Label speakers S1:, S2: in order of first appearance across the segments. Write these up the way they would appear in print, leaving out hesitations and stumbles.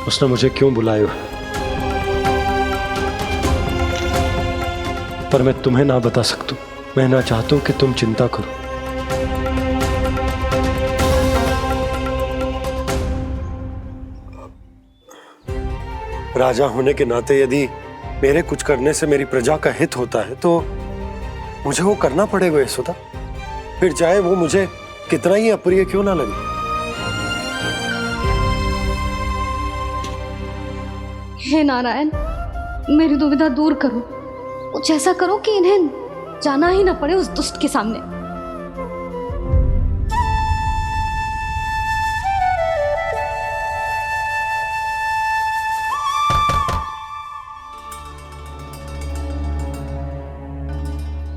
S1: उसने मुझे क्यों बुलाया, पर मैं तुम्हें ना बता सकता। मैं ना चाहता हूं कि तुम चिंता करो। राजा होने के नाते यदि मेरे कुछ करने से मेरी प्रजा का हित होता है तो मुझे वो करना पड़ेगा यशोदा, फिर चाहे वो मुझे कितना ही अप्रिय क्यों ना लगे।
S2: हे नारायण, मेरी दुविधा दूर करो। कुछ ऐसा करो कि इन्हें जाना ही ना पड़े उस दुष्ट के सामने।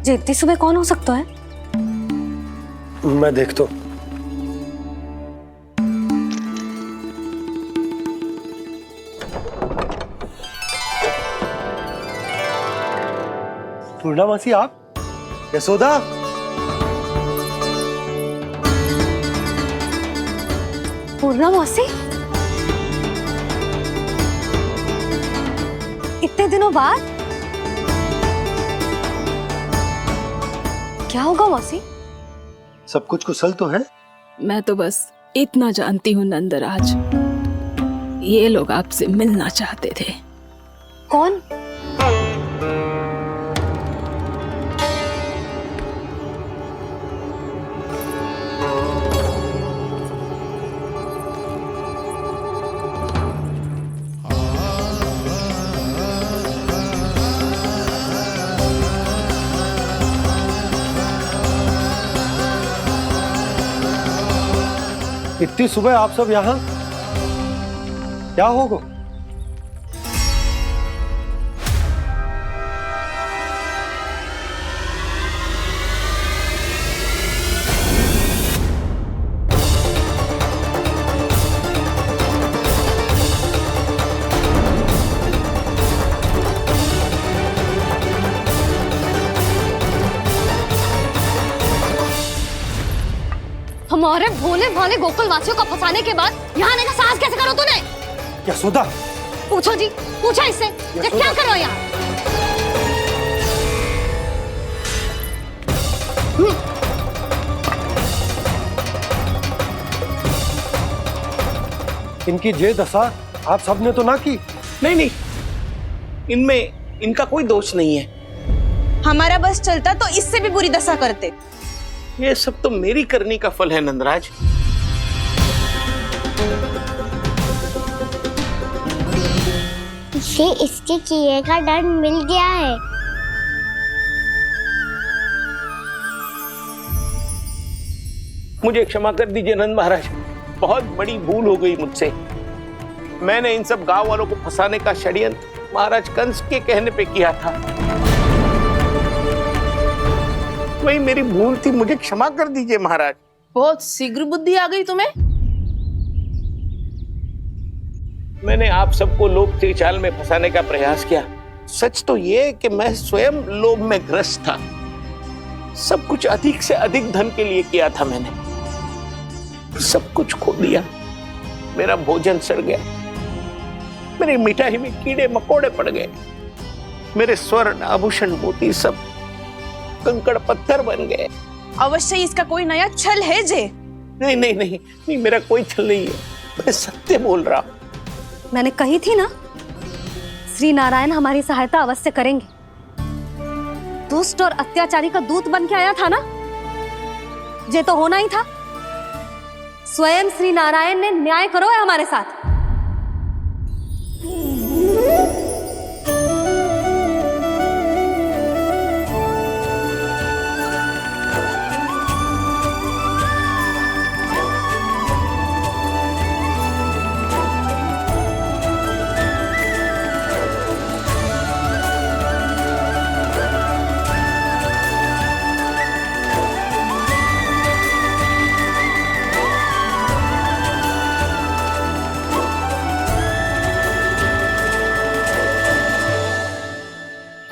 S2: जी इतनी सुबह कौन हो सकता है?
S1: मैं देखता हूं। पूर्णामासी, आप? यशोदा,
S2: पूर्णामासी, इतने दिनों बाद? क्या होगा मौसी?
S1: सब कुछ कुशल तो है?
S3: मैं तो बस इतना जानती हूँ नंदराज, ये लोग आपसे मिलना चाहते थे।
S2: कौन?
S1: इतनी सुबह आप सब यहाँ? क्या होगा?
S2: हमारे भोले भाले गोकुल वासियों को फंसाने के बाद यहाँ आने का साहस कैसे करो तूने?
S1: यशोदा,
S2: पूछो जी, पूछो इससे, ये क्या करो यहाँ?
S1: इनकी ये दशा आप सबने तो ना की?
S4: नहीं नहीं, इनमें इनका कोई दोष नहीं है।
S5: हमारा बस चलता तो इससे भी बुरी दशा करते।
S4: ये सब तो मेरी करनी का फल है नंदराज।
S6: इसे इसके किए का दंड मिल गया है।
S4: मुझे क्षमा कर दीजिए नंद महाराज, बहुत बड़ी भूल हो गई मुझसे। मैंने इन सब गांव वालों को फंसाने का षड्यंत्र महाराज कंस के कहने पे किया था। वही मेरी भूल थी, मुझे क्षमा कर दीजिए महाराज।
S5: बहुत शीघ्र बुद्धि आ गई तुम्हें।
S4: मैंने आप सबको लोभ के चाल में फंसाने का प्रयास किया। सच तो ये कि मैं स्वयं लोभ में ग्रस्त था। सब कुछ अधिक से अधिक धन के लिए किया था मैंने। सब कुछ खो दिया। मेरा भोजन सड़ गया, मेरी मिठाई में कीड़े मकोड़े पड़ गए, मेरे स्वर्ण आभूषण मोती सब कंकड़ पत्थर बन गए।
S5: अवश्य इसका कोई नया छल है जे।
S4: नहीं नहीं नहीं नहीं, मेरा कोई छल नहीं है, मैं सत्य बोल रहा हूं।
S2: मैंने कही थी ना, श्री नारायण हमारी सहायता अवश्य करेंगे। दुष्ट और अत्याचारी का दूत बन के आया था ना, ये तो होना ही था। स्वयं श्री नारायण ने न्याय करो है हमारे साथ।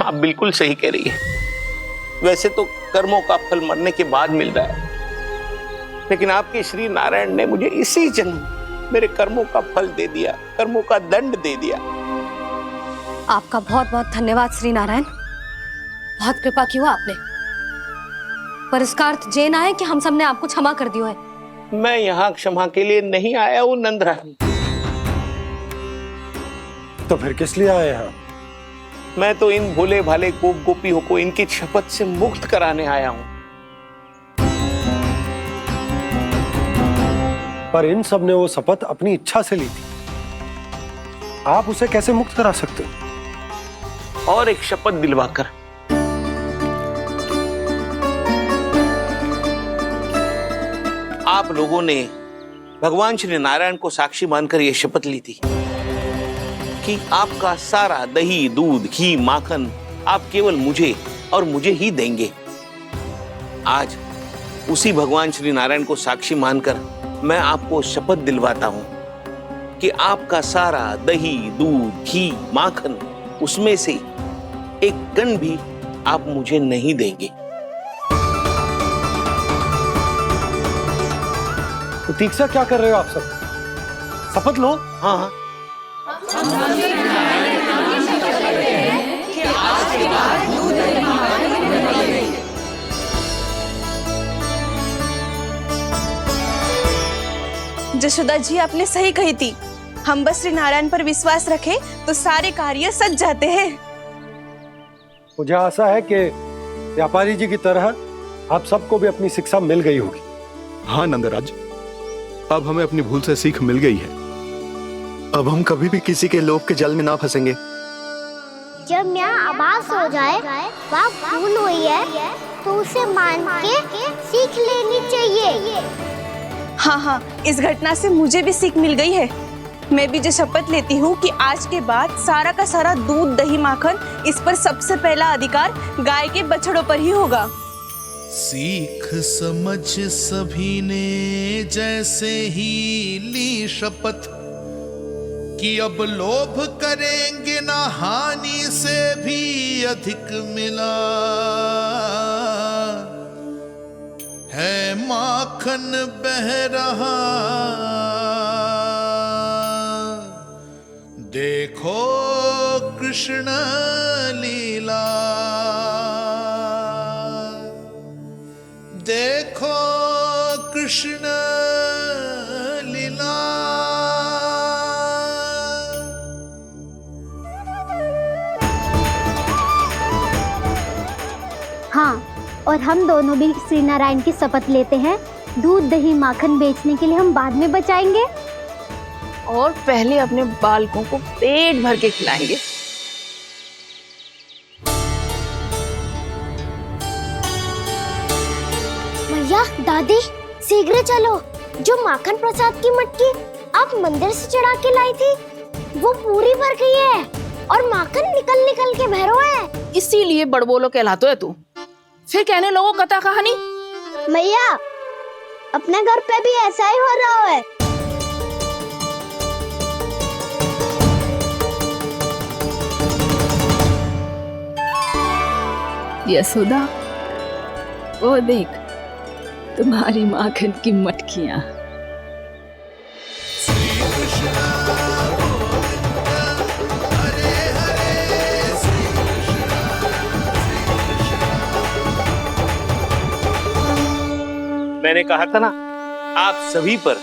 S4: आप बिल्कुल सही कह रही है। वैसे तो कर्मों का फल मरने के बाद मिल रहा है, लेकिन आपके श्री नारायण ने मुझे इसी जन्म मेरे कर्मों का फल दे दिया, कर्मों का दंड दे दिया।
S2: आपका बहुत बहुत धन्यवाद श्री नारायण, बहुत कृपा की हो आपने। पर इसका अर्थ ये ना है कि हम सबने आपको क्षमा कर दियो है।
S4: मैं यहाँ क्षमा के लिए नहीं आया हूँ नंदरानी।
S1: तो फिर किस लिए आए हैं?
S4: मैं तो इन भोले भाले गोप गोपियों को इनकी शपथ से मुक्त कराने आया हूँ।
S1: पर इन सब ने वो शपथ अपनी इच्छा से ली थी, आप उसे कैसे मुक्त करा सकते हो?
S4: और एक शपथ दिलवाकर। आप लोगों ने भगवान श्री नारायण को साक्षी मानकर यह शपथ ली थी कि आपका सारा दही, दूध, घी, माखन आप केवल मुझे और मुझे ही देंगे। आज उसी भगवान श्री नारायण को साक्षी मानकर मैं आपको शपथ दिलवाता हूं कि आपका सारा दही, दूध, घी, माखन, उसमें से एक कण भी आप मुझे नहीं देंगे।
S1: तो तीक्षा क्या कर रहे हो आप सब? शपथ लो।
S4: हाँ हाँ,
S5: जशोदा जी, आपने सही कही थी। हम बस श्री नारायण पर विश्वास रखें तो सारे कार्य सज जाते हैं।
S1: मुझे आशा है कि व्यापारी जी की तरह आप सबको भी अपनी शिक्षा मिल गई होगी।
S7: हाँ नंदराज, अब हमें अपनी भूल से सीख मिल गई है।
S8: अब हम कभी भी किसी के लोभ के जल में ना फंसेंगे।
S6: जब यहाँ आभास हो जाए वहाँ भूल हुई है तो उसे मान के सीख लेनी चाहिए।
S5: हाँ हाँ, इस घटना से मुझे भी सीख मिल गई है। मैं भी जो शपथ लेती हूँ कि आज के बाद सारा का सारा दूध, दही, माखन, इस पर सबसे पहला अधिकार गाय के बछड़ों पर ही होगा।
S9: सीख समझ सभी ने जैसे ही ली शपथ कि अब लोभ करेंगे ना हानि से भी अधिक मिला है, माखन बह रहा देखो कृष्ण लीला, देखो कृष्ण लीला।
S6: हाँ, और हम दोनों भी श्री नारायण की शपथ लेते हैं, दूध, दही, माखन बेचने के लिए हम बाद में बचाएंगे
S5: और पहले अपने बालकों को पेट भर के खिलाएंगे।
S6: भैया, दादी, शीघ्र चलो। जो माखन प्रसाद की मटकी आप मंदिर से चढ़ा के लाई थी वो पूरी भर गई है और माखन निकल निकल के भरो है।
S5: इसीलिए बड़बोलो कहलाते है तू। फिर कहने लोगों कथा कहानी।
S6: भैया, अपने घर पे भी ऐसा ही हो रहा है।
S3: यशोदा, वो देख तुम्हारी माखन की मटकियां।
S4: मैंने कहा था ना, आप सभी पर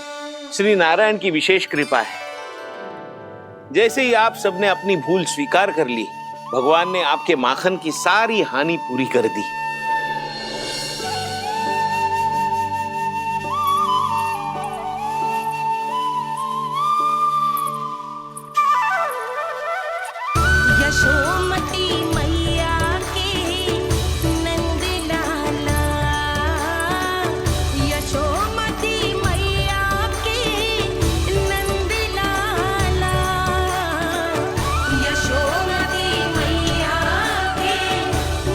S4: श्री नारायण की विशेष कृपा है। जैसे ही आप सबने अपनी भूल स्वीकार कर ली, भगवान ने आपके माखन की सारी हानि पूरी कर दी।
S10: यशोमती मैया के नंद लाला, यशोमती मैया के नंद लाला, यशोमती मैया के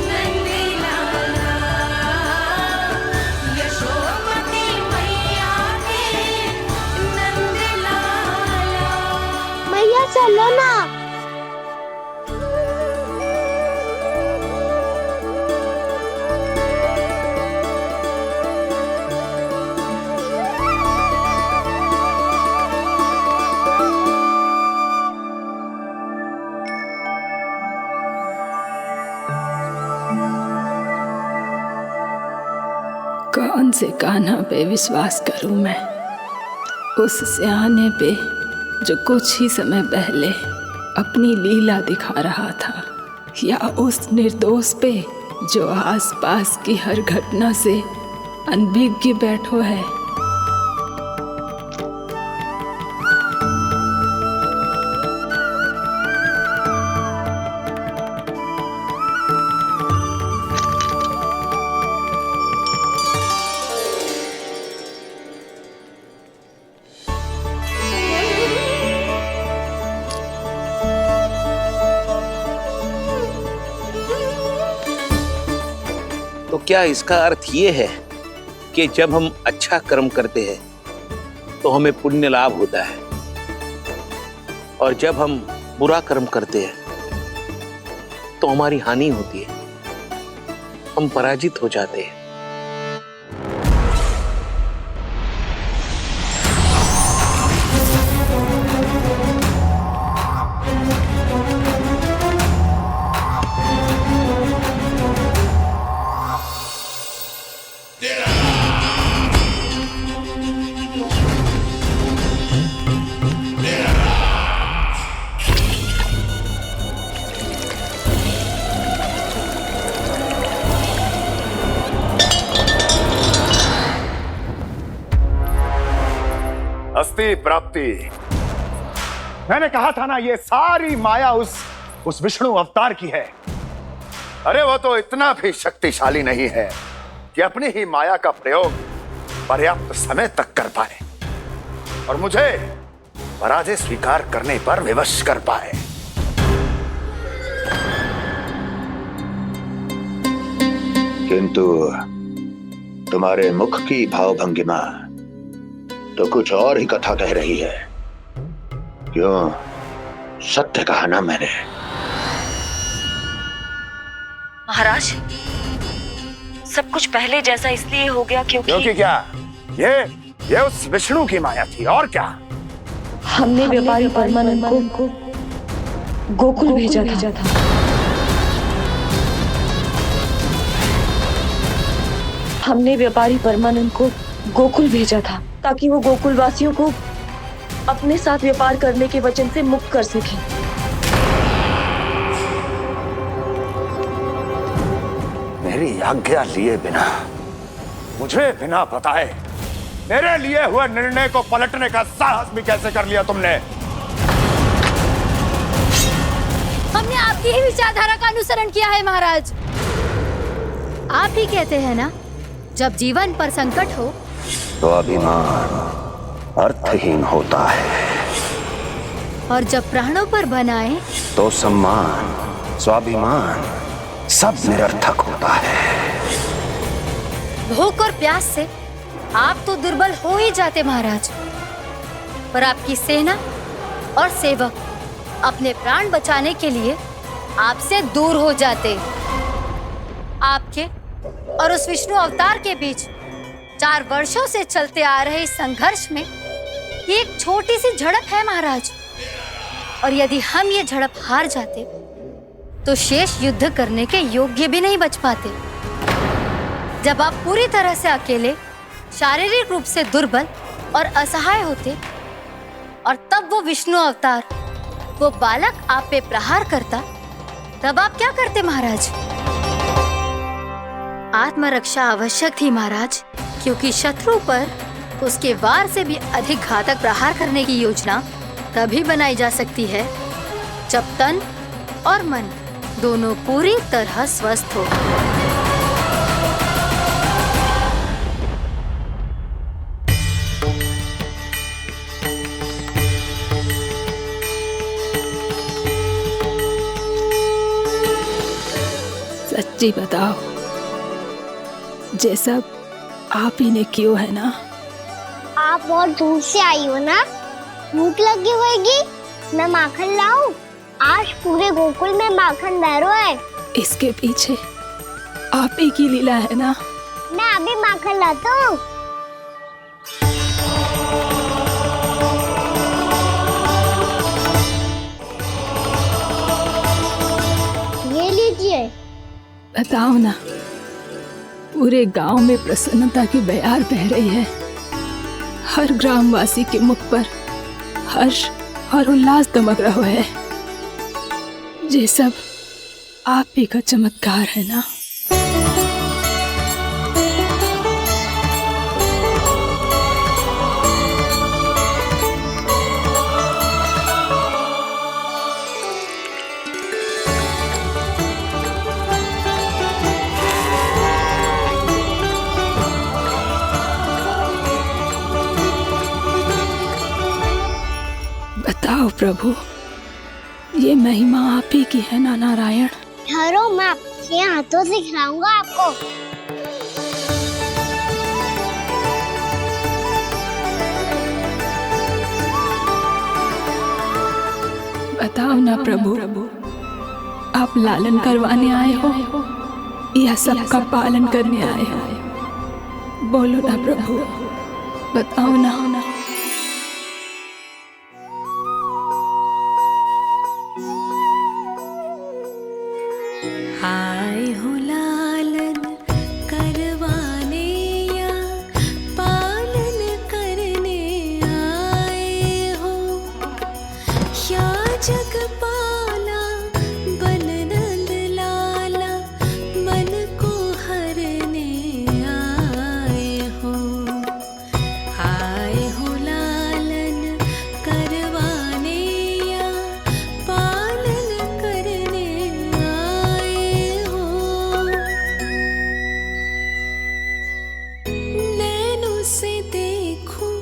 S10: नंद लाला, यशोमती मैया के नंद लाला।
S6: भैया चलो ना।
S3: से कान्हा पे विश्वास करूं मैं? उस सियाने पे जो कुछ ही समय पहले अपनी लीला दिखा रहा था, या उस निर्दोष पे जो आसपास की हर घटना से अनभिज्ञ बैठो है?
S4: तो क्या इसका अर्थ ये है कि जब हम अच्छा कर्म करते हैं तो हमें पुण्य लाभ होता है, और जब हम बुरा कर्म करते हैं तो हमारी हानि होती है, हम पराजित हो जाते हैं?
S11: अस्ति प्राप्ति। मैंने कहा था ना, ये सारी माया उस विष्णु अवतार की है। अरे वो तो इतना भी शक्तिशाली नहीं है कि अपनी ही माया का प्रयोग पर्याप्त समय तक कर पाए और मुझे पराजय स्वीकार करने पर विवश कर पाए।
S8: किंतु तुम्हारे मुख की भावभंगिमा तो कुछ और ही कथा कह रही है। क्यों? सत्य कहा ना मैंने।
S2: महाराज, सब कुछ पहले जैसा इसलिए हो गया
S11: क्योंकि क्या? ये उस विष्णु की माया थी, और क्या?
S2: हमने व्यापारी परमानंद को गोकुल भेजा था। हमने व्यापारी परमानंद को गोकुल भेजा था ताकि वो गोकुल वासियों को अपने साथ व्यापार करने के वचन से मुक्त कर सके।
S11: मेरी आज्ञा लिए बिना, मुझे बिना बताए मेरे लिए हुए निर्णय को पलटने का साहस भी कैसे कर लिया तुमने?
S2: हमने आपकी ही विचारधारा का अनुसरण किया है महाराज। आप ही कहते हैं ना, जब जीवन पर संकट हो
S8: तो अभिमान अर्थहीन होता है,
S2: और जब प्राणों पर बनाए
S8: तो सम्मान स्वाभिमान सब निरर्थक होता है।
S2: भूख और प्यास से आप तो दुर्बल हो ही जाते महाराज, पर आपकी सेना और सेवक अपने प्राण बचाने के लिए आपसे दूर हो जाते। आपके और उस विष्णु अवतार के बीच 4 वर्षों से चलते आ रहे इस संघर्ष में ये एक छोटी सी झड़प है महाराज, और यदि हम ये झड़प हार जाते तो शेष युद्ध करने के योग्य भी नहीं बच पाते। जब आप पूरी तरह से अकेले, शारीरिक रूप से दुर्बल और असहाय होते, और तब वो विष्णु अवतार, वो बालक आप पे प्रहार करता, तब आप क्या करते महाराज? आत्मरक्षा आवश्यक थी महाराज, क्योंकि शत्रु पर उसके वार से भी अधिक घातक प्रहार करने की योजना तभी बनाई जा सकती है जब तन और मन दोनों पूरी तरह स्वस्थ हो।
S3: सच्ची बताओ, ये सब आप ही ने क्यों है ना?
S6: आप बहुत दूर से आई हो ना, भूख लगी होगी। मैं माखन लाऊं? आज पूरे गोकुल में माखन बह रहा है।
S3: इसके पीछे आप ही की लीला है ना?
S6: मैं अभी माखन लाता हूँ। ये लीजिए।
S3: बताओ ना, पूरे गांव में प्रसन्नता की बयार बह रही है। हर ग्रामवासी के मुख पर हर्ष और उल्लास दमक रहा है। ये सब आप ही का चमत्कार है ना। बताओ प्रभु, ये महिमा आप ही की है ना नारायण।
S6: ठहरो, मैं आपके हाथों से खिलाऊंगा आपको।
S3: बताओ ना प्रभु, आप लालन करवाने आए हो या सबका पालन करने आए हो? बोलो ना प्रभु, बताओ ना।
S10: आए हो लालन करवाने या पालन करने आए हो, या जगपाला बन नंद लाला मन को हरने आए हो। आए हो लालन करवाने या पालन करने आए हो। नैनों से देखूं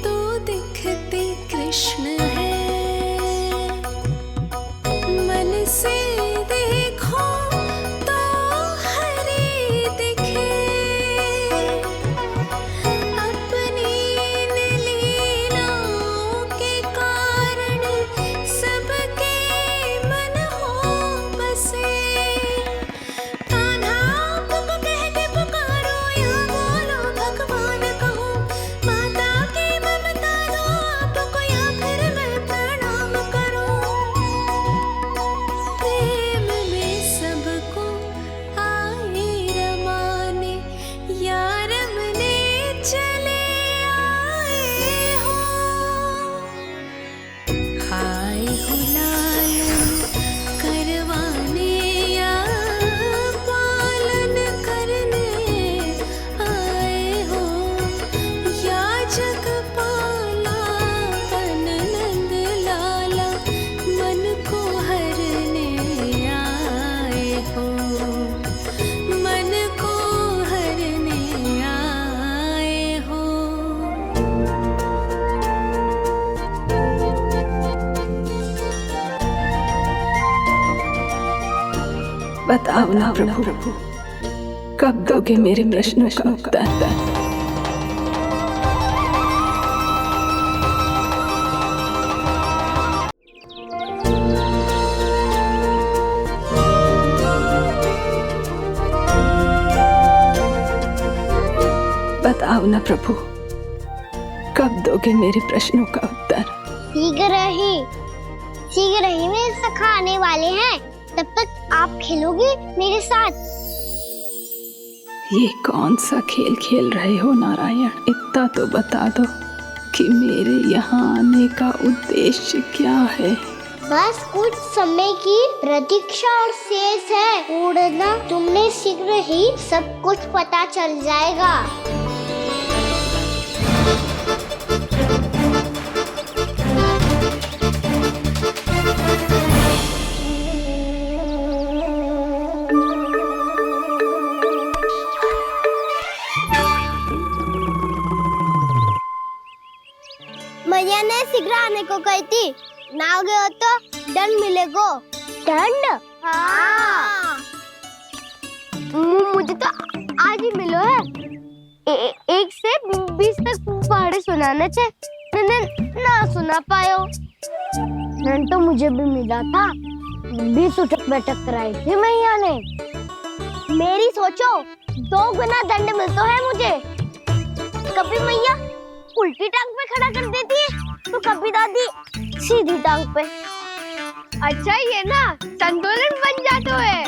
S10: तो दिखते कृष्ण है, मन से देखो तो हरि दिखे। अपनी इन लीलाओं के कारण सबके मन हो बसे। कान्हा आपको कह के पुकारो या बोलो भगवान कहो, माता की ममता दो आपको या फिर मैं प्रणाम करूं। प्रेम में सबको आए रमाने, या रमने चले आए हो। आए हो लालन करवाने या पालन करने आए हो, या जगपाला बन नंद लाला मन को हरने आए हो। मन को हरने आए हो।
S3: बताओ ना प्रभु, कब दोगे मेरे प्रश्नों का उत्तर? बताओ ना प्रभु, कब दोगे मेरे प्रश्नों का उत्तर?
S6: शीघ्र ही मेरे सखा आने वाले हैं, तब तक आप खेलोगे मेरे साथ।
S3: ये कौन सा खेल खेल रहे हो नारायण? इतना तो बता दो कि मेरे यहाँ आने का उद्देश्य क्या है।
S6: बस कुछ समय की प्रतीक्षा और शेष है। उड़ना तुमने शीघ्र ही सब कुछ पता चल जाएगा। मैया ने शीघ्र आने को कही थी, ना आ गए हो तो दंड मिलेगा। दंड? हाँ। मुझे तो आज ही मिलो है। 1 से 20 तक पहाड़े सुनाने थे, ना सुना पायो। दंड तो मुझे भी मिला था, 20 उठक बैठक कराई थी मैया ने। मेरी सोचो 2 गुना दंड मिलता है मुझे। कभी मैया उल्टी टांग पे खड़ा कर देती है, तो कभी दादी सीधी टांग पे। अच्छा ये ना संतुलन बन जाता है।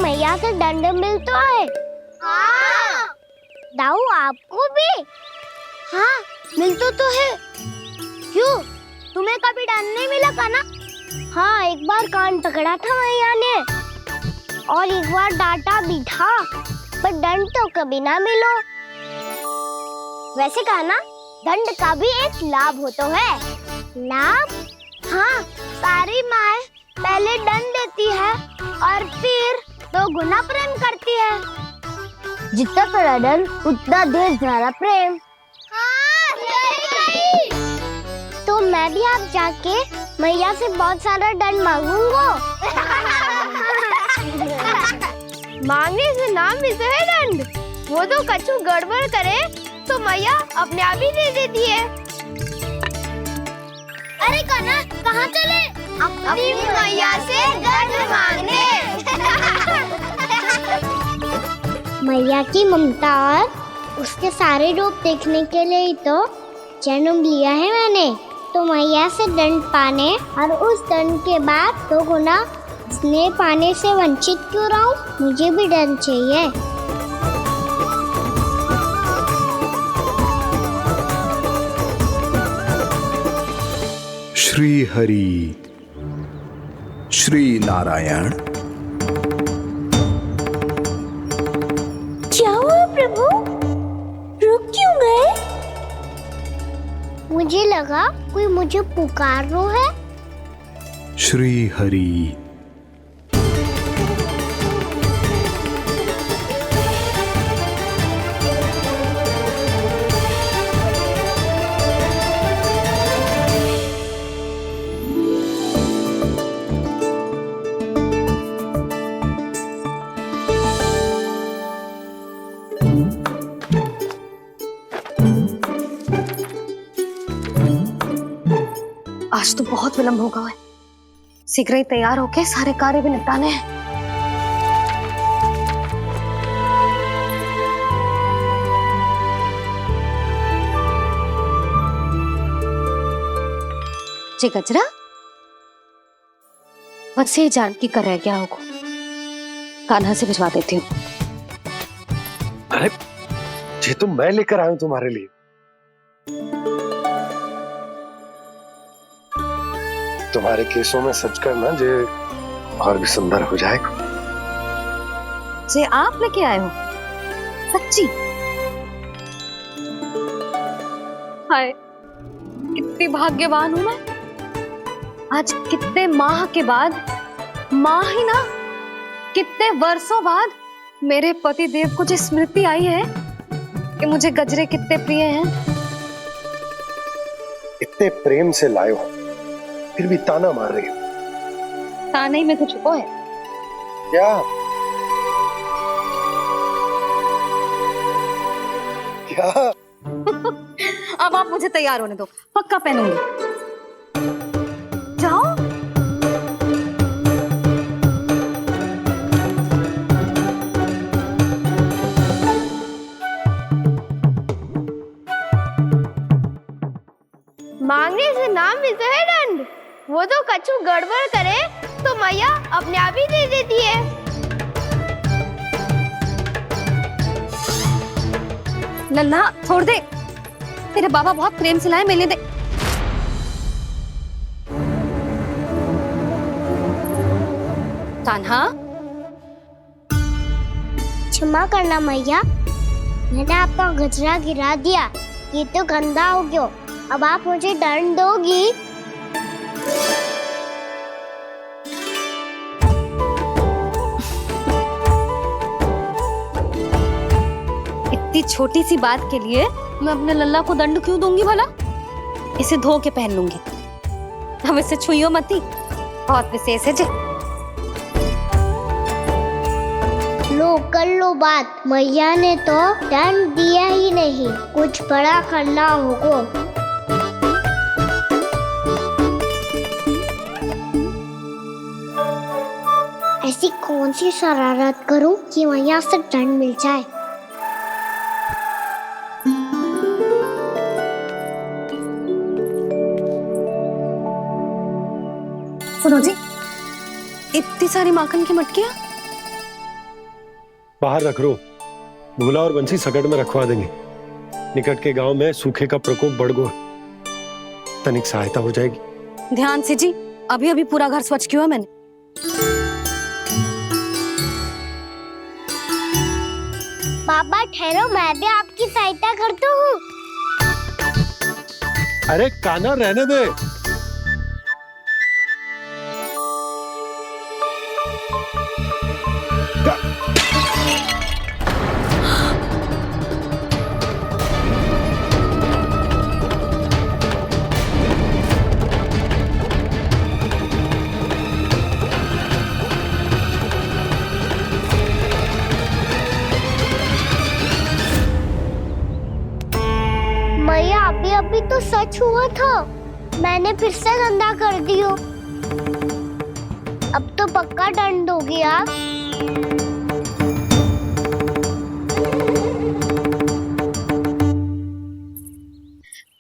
S6: मैया से दंड मिलता है। हाँ। दाऊ आपको भी? हाँ मिलता तो है। क्यों, तुम्हें कभी दंड नहीं मिला का ना? हाँ, एक बार कान पकड़ा था मैया ने और एक बार डांटा भी था, पर दंड तो कभी ना मिलो। वैसे कहा ना, दंड का भी एक लाभ होता है। लाभ? हाँ, सारी माँ पहले दंड देती है और फिर 2 गुना प्रेम करती है। जितना बड़ा दंड उतना ढेर सारा प्रेम। हाँ, सही। तो मैं भी आप जाके मैया से बहुत सारा दंड मांगूंगा। मांगने से नाम मिलता है दंड। वो तो कछु गड़बड़ करे तो मैया अपने आप ही दे देती है। अरे कना, कहाँ चले? अपनी मैया से दंड मांगने। मैया की ममता और उसके सारे रूप देखने के लिए ही तो जन्म लिया है मैंने। तो मैया से दंड पाने और उस दंड के बाद 2 गुना स्नेह पाने से वंचित क्यों रहूं? मुझे भी दंड चाहिए।
S7: श्री हरि श्री नारायण।
S6: क्या हुआ प्रभु? रुक क्यों गए? मुझे लगा कोई मुझे पुकार रहा है।
S7: श्री हरि।
S2: आज तो बहुत विलंब होगा है। शीघ्र ही तैयार होके सारे कार्य भी निपटाने हैं। जी गजरा, बस ये जानकी कर रह गया होगा, कान्हा से भिजवा देती हूँ।
S1: अरे ये तो मैं लेकर आया हूं तुम्हारे लिए। तुम्हारे केसों में सच करना जे और भी सुंदर हो जाएगा।
S2: जे आप लेके आए हो? सच्ची? हाय, कितनी भाग्यवान हूं मैं। आज कितने माह के बाद, माह ही ना, कितने वर्षों बाद मेरे पति देव को जो स्मृति आई है कि मुझे गजरे कितने प्रिय हैं।
S1: इतने प्रेम से लाए हो, फिर भी ताना मार रही हो।
S2: ताने में कुछ छुपो है
S1: क्या? क्या?
S2: अब आप मुझे तैयार होने दो, पक्का पहनूंगी। जाओ।
S6: मांगने से नाम मिलता है दंड। वो तो कछु गड़बड़ करे तो मैया अपने आप ही दे देती है।
S2: नन्हा छोड़ दे, तेरे बाबा बहुत प्रेम से लाए, मिलने दे। कान्हा,
S6: क्षमा करना मैया, मैंने आपका गजरा गिरा दिया। ये तो गंदा हो गया। अब आप मुझे दंड दोगी?
S2: इतनी छोटी सी बात के लिए मैं अपने लल्ला को दंड क्यों दूंगी भला? इसे धो के पहन लूंगी। हम इसे छुइयो मती, बहुत विशेष है जी।
S6: लो कर लो बात, मैया ने तो दंड दिया ही नहीं, कुछ बड़ा करना होगा। ऐसी कौन सी शरारत करूं कि मैया से दंड मिल जाए?
S2: सुनो जी, इतनी सारी माखन की मटकियां,
S1: बाहर रख रो, भूला और बंसी सकट में रखवा देंगे। निकट के गांव में सूखे का प्रकोप बढ़ गो, तनिक सहायता हो जाएगी।
S2: ध्यान से जी, अभी अभी पूरा घर स्वच्छ किया है मैंने।
S6: पापा ठहरो, मैं भी आपकी सहायता करता हूँ।
S1: अरे कान्हा रहने दे।
S6: मैया अभी अभी तो सच हुआ था, मैंने फिर से गंदा कर दियो। अब तो पक्का दंड दोगे आप।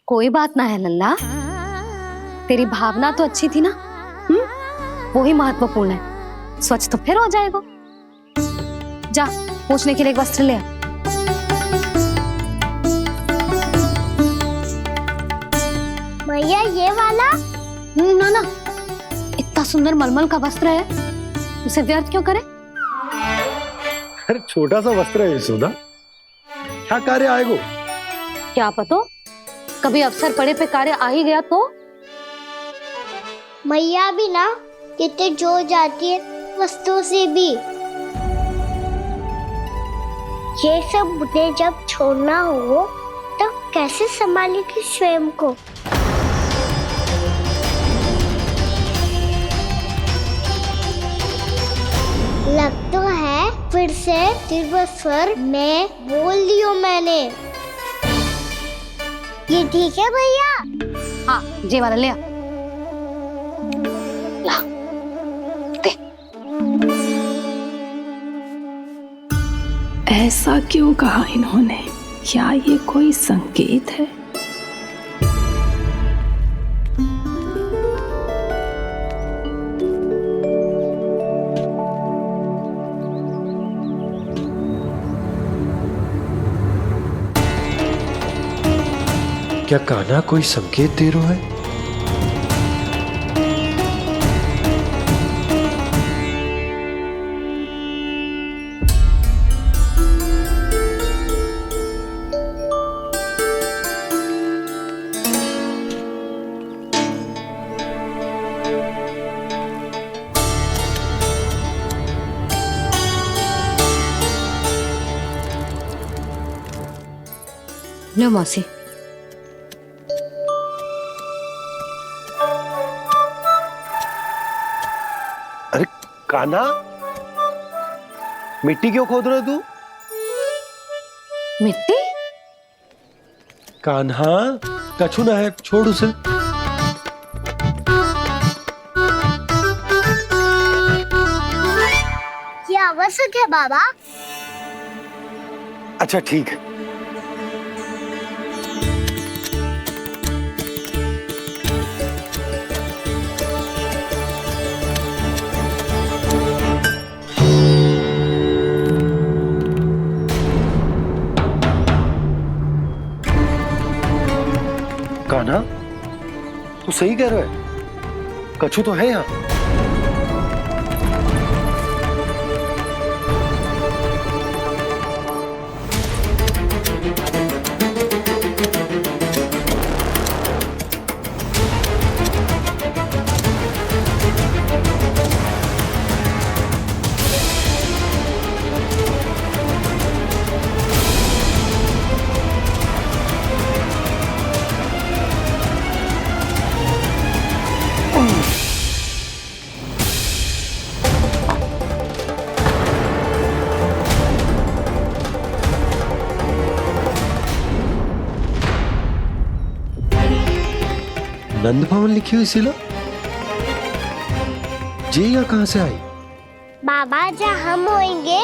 S2: कोई बात ना है लल्ला, तेरी भावना तो अच्छी थी ना, वही महत्वपूर्ण है। स्वच्छ तो फिर हो जाएगा। जा पूछने के लिए एक वस्त्र ले आ।
S6: भैया ये वाला?
S2: ना ना, इतना सुंदर मलमल का वस्त्र है, उसे व्यर्थ क्यों करे?
S1: अरे छोटा सा वस्त्र है यशोदा, क्या कार्य आएगो?
S2: क्या पता, कभी अवसर पड़े पे कार्य आ ही गया तो।
S6: मैया भी ना कितने जो जाती है वस्तुओं से भी। ये सब मुझे जब छोड़ना हो तो कैसे संभालेगी स्वयं को? लग तो है फिर से त्रिवस्वर में बोल दियो मैंने। ये ठीक है भैया?
S2: हाँ, ये वाला ले आ। ला, दे।
S3: ऐसा क्यों कहा इन्होंने? क्या ये कोई संकेत है?
S1: क्या कान्हा कोई संकेत दे रहा है?
S2: लो मौसी।
S1: अरे कान्हा, मिट्टी क्यों खोद रहे तू?
S2: मिट्टी?
S1: कान्हा, कछु ना है, छोड़ उसे।
S6: ये आवश्यक है बाबा।
S1: अच्छा ठीक है। कान्हा, तू सही कह रहा है, कछु तो है यहाँ। नंद भवन लिखी हुई सिला, जी यहाँ कहाँ से आई?
S6: बाबा जहाँ हम होंगे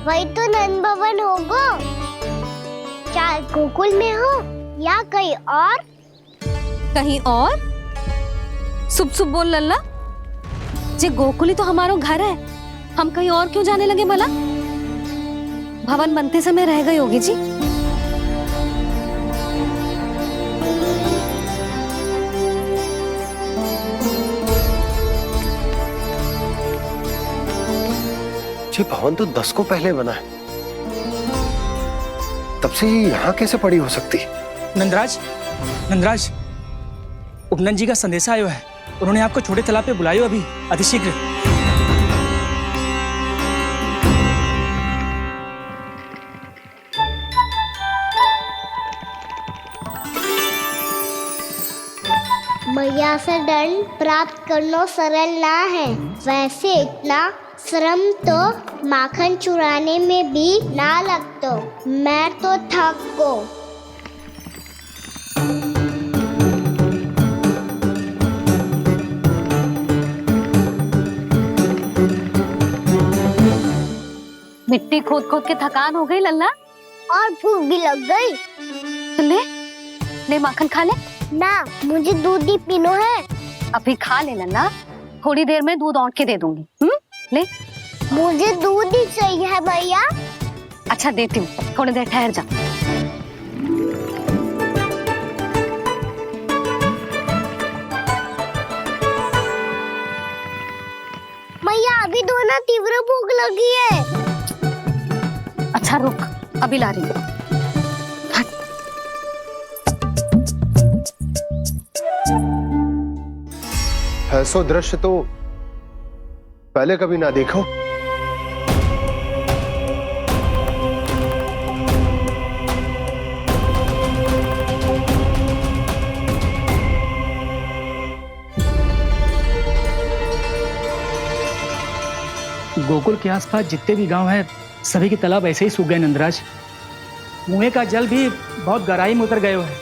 S6: वही तो नंद भवन होगा। चाहे गोकुल में हो या कहीं और।
S2: कहीं और? सुब सुब बोल लल्ला, जे गोकुली तो हमारो घर है, हम कहीं और क्यों जाने लगे भला? भवन बनते समय रह गई होगी जी।
S1: जी भवन तो 10 को पहले बना है, तब से ये यहाँ कैसे पड़ी हो सकती?
S12: नंदराज, नंदराज, उपनंद जी का संदेशा आयो है। उन्होंने आपको छोटे तालाब पे बुलायो अभी अतिशीघ्र।
S6: मैया से दंड प्राप्त करना सरल ना है। वैसे इतना श्रम तो माखन चुराने में भी ना लगतो। मैं तो थक गो।
S2: मिट्टी खोद खोद के थकान हो गई लल्ला,
S6: और भूख भी लग गई।
S2: तो ले ले माखन खा ले।
S6: ना, मुझे दूध ही पीनो है।
S2: अभी खा ले लल्ला, थोड़ी देर में दूध औंट के दे दूंगी। ले।
S6: मुझे दूध ही चाहिए है भैया।
S2: अच्छा देती हूँ, थोड़ी देर ठहर जा।
S6: मैया अभी दोनों तीव्र भूख लगी है।
S2: अच्छा रुक, अभी ला रही हूँ।
S7: ऐसा दृश्य तो पहले कभी ना देखो।
S12: गोकुल के आसपास जितने भी गांव हैं, सभी के तालाब ऐसे ही सूख गए नंदराज। मुँह का जल भी बहुत गहराई में उतर गए है,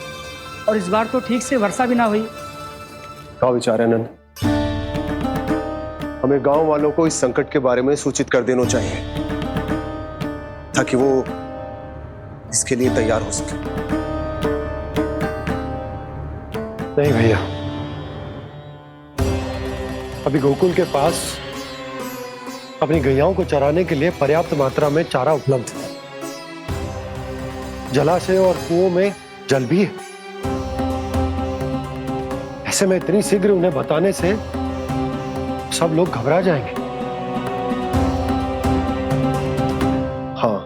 S12: और इस बार तो ठीक से वर्षा भी ना हुई।
S7: क्या विचार है नंद? हमें गांव वालों को इस संकट के बारे में सूचित कर देना चाहिए, ताकि वो इसके लिए तैयार हो सके।
S1: नहीं भैया, अभी गोकुल के पास अपनी गैयाओं को चराने के लिए पर्याप्त मात्रा में चारा उपलब्ध है। जलाशय और कुओं में जल भी है। ऐसे में इतनी शीघ्र उन्हें बताने से सब लोग घबरा जाएंगे।
S7: हाँ,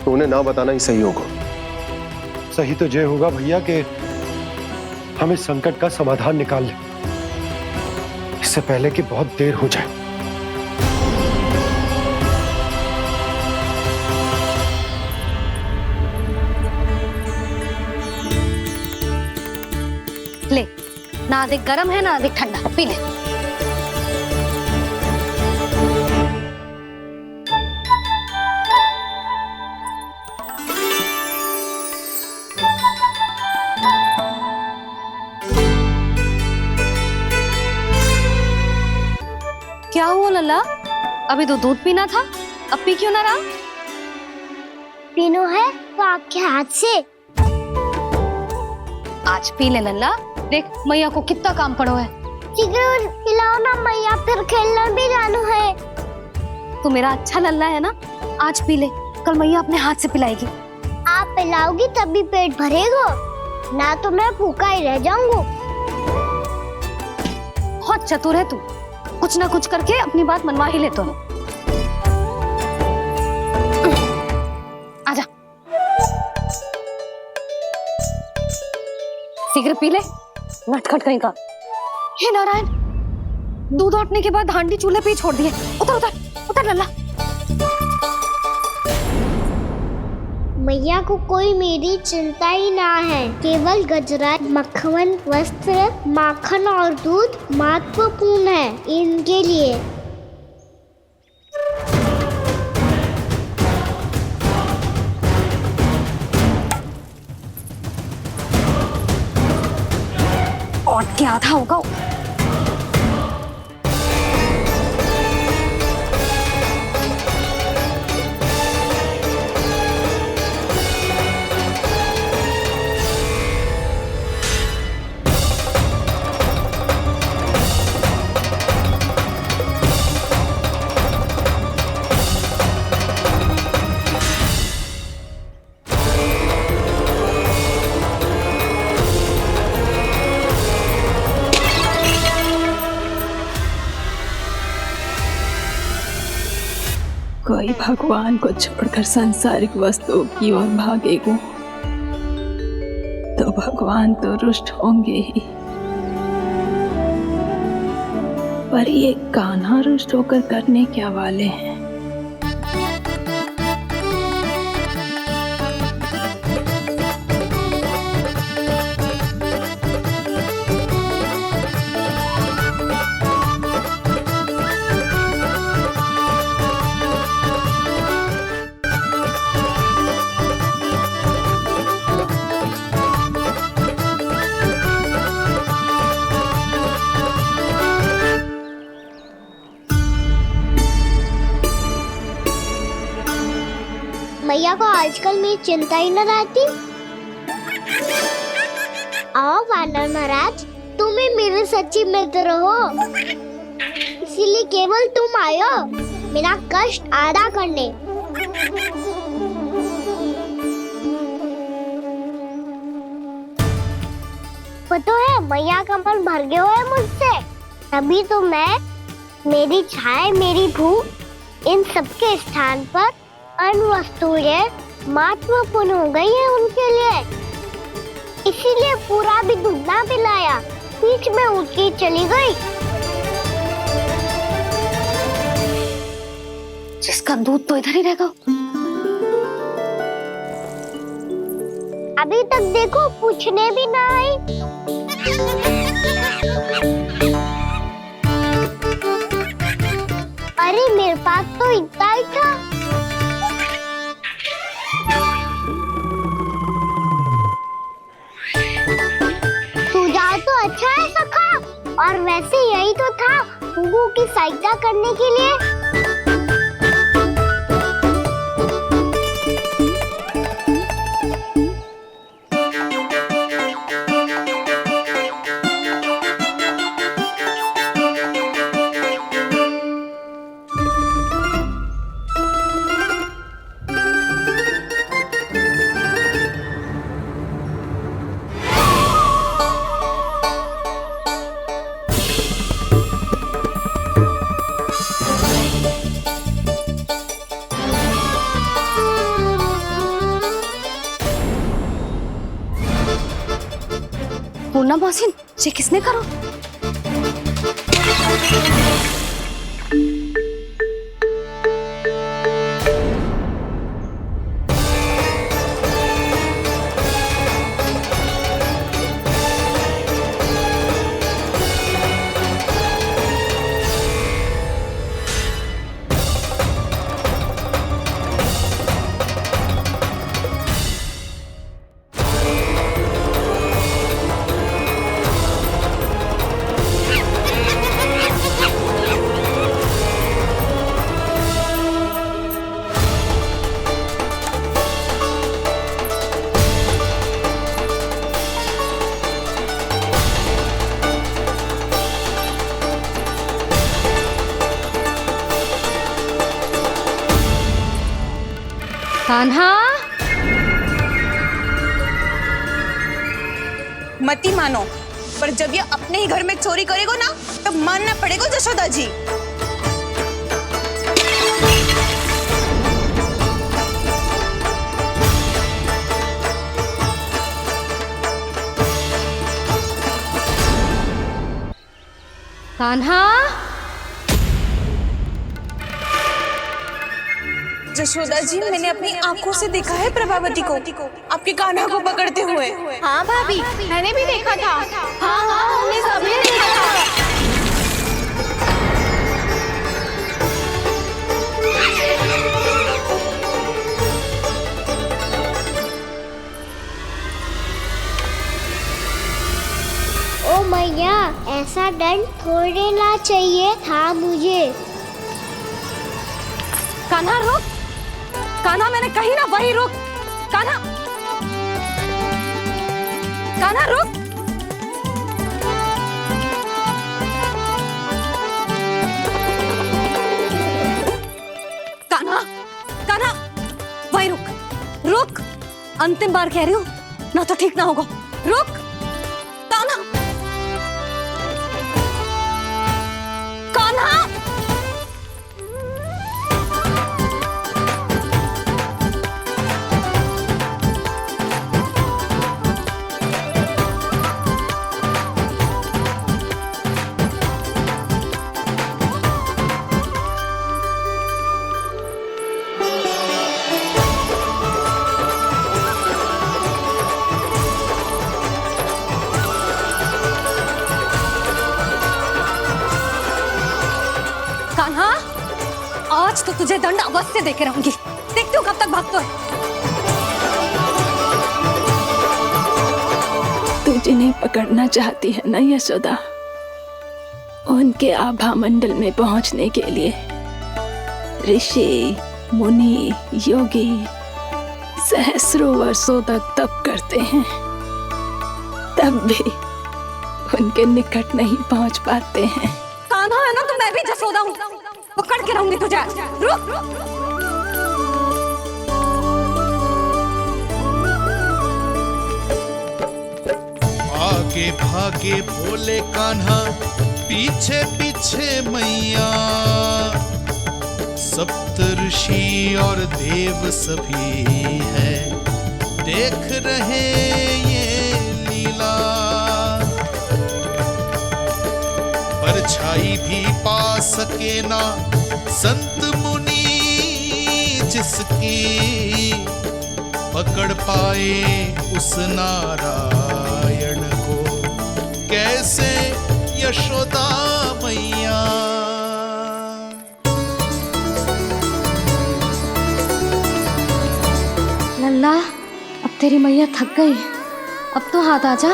S7: तो उन्हें ना बताना ही सही होगा।
S1: सही तो ये होगा भैया कि हम इस संकट का समाधान निकाल लें, इससे पहले कि बहुत देर हो जाए।
S2: ले, ना अधिक गर्म है ना अधिक ठंडा, पी ले। क्या हुआ लल्ला? अभी तो दूध पीना था, अब पी क्यों ना रहा?
S6: पीनो है तो आपके हाथ से।
S2: आज पी ले लल्ला, देख मैया को कितना काम पड़ो है।
S6: शीघ्र खिलाओ ना मैया, फिर खेलने भी जाना है।
S2: तू मेरा अच्छा लल्ला है ना, आज पी ले, कल मैया अपने हाथ से पिलाएगी।
S6: आप पिलाओगी तभी पेट भरेगा, ना तो मैं भूखा ही रह जाऊंगा।
S2: बहुत चतुर है तू, कुछ ना कुछ करके अपनी बात मनवा ही लेता है। आजा, शीघ्र पी ले, नटखट कहीं का। हे नारायण, दूध औटने के बाद हांडी चूल्हे पे ही छोड़ दिए। उतर उतर उतर लल्ला।
S6: मैया को कोई मेरी चिंता ही ना है। केवल गजरा, मक्खन, वस्त्र, माखन और दूध महत्वपूर्ण है इनके लिए।
S2: और क्या था होगा?
S3: कोई भगवान को छोड़कर सांसारिक वस्तुओं की ओर भागेगा तो भगवान तो रुष्ट होंगे ही, पर ये कान्हा रुष्ट होकर करने क्या वाले हैं?
S6: मैया को आजकल मेरी चिंता ही न रहती। आओ वानर महाराज, तुम ही मेरे सच्ची मित्र हो, इसीलिए केवल तुम आयो मेरा कष्ट आधा करने। पता है मैया का मन भर गया है मुझसे, तभी तो मैं, मेरी छाया, मेरी भूख, इन सबके स्थान पर अन्य वस्तुएं महत्वपूर्ण हो गई है उनके लिए, इसीलिए पूरा भी दूध ना पिलाया, बीच में उठ के चली गई।
S2: जिसका दूध तो इधर ही रहेगा।
S6: अभी तक देखो पूछने भी ना आई। अरे मेरे पास तो इतना ही था। सुझाव तो अच्छा है सखा, और वैसे यही तो था गुगु की सहायता करने के लिए।
S2: पूर्णा मौसी, ये किसने करो? कान्हा,
S5: मत ही मानो, पर जब ये अपने ही घर में चोरी करेगा ना, तब मानना पड़ेगा जशोदा जी।
S2: कान्हा,
S5: जशोदा जी, मैंने अपनी आंखों से देखा है प्रभावती को आपके कान्हा को पकड़ते हुए।
S10: हाँ भाभी, मैंने भी देखा था। हाँ हाँ, हमने सबने देखा था।
S6: ओ मैया, ऐसा दंड थोड़े ना चाहिए था मुझे।
S2: कान्हा रुक, कान्हा मैंने कही ना वही रुक। कान्हा, कान्हा रुक। कान्हा, कान्हा वही रुक, रुक। अंतिम बार कह रही हूँ, ना तो ठीक ना होगा। रुक कान्हा, कान्हा, तुझे दंड अवश्य देके रहूंगी। देखती हूँ कब तक भागते है।
S3: तू जिन्हें पकड़ना चाहती है ना यशोदा, उनके आभा मंडल में पहुंचने के लिए ऋषि, मुनि, योगी सहस्रों वर्षों तक तप करते हैं, तब भी उनके निकट नहीं पहुंच पाते हैं।
S2: कान्हा है ना तो मैं भी जसोदा हूँ, पकड़ के रहूंगी तुझे। रुक।
S9: आगे भागे भोले कान्हा, पीछे पीछे मैया, सप्त ऋषि और देव सभी है देख रहे ये लीला। परछाई भी पा सके ना संत मुनि जिसकी, पकड़ पाए उस नारायण को कैसे यशोदा मैया।
S2: लल्ला, अब तेरी मैया थक गई, अब तो हाथ आजा।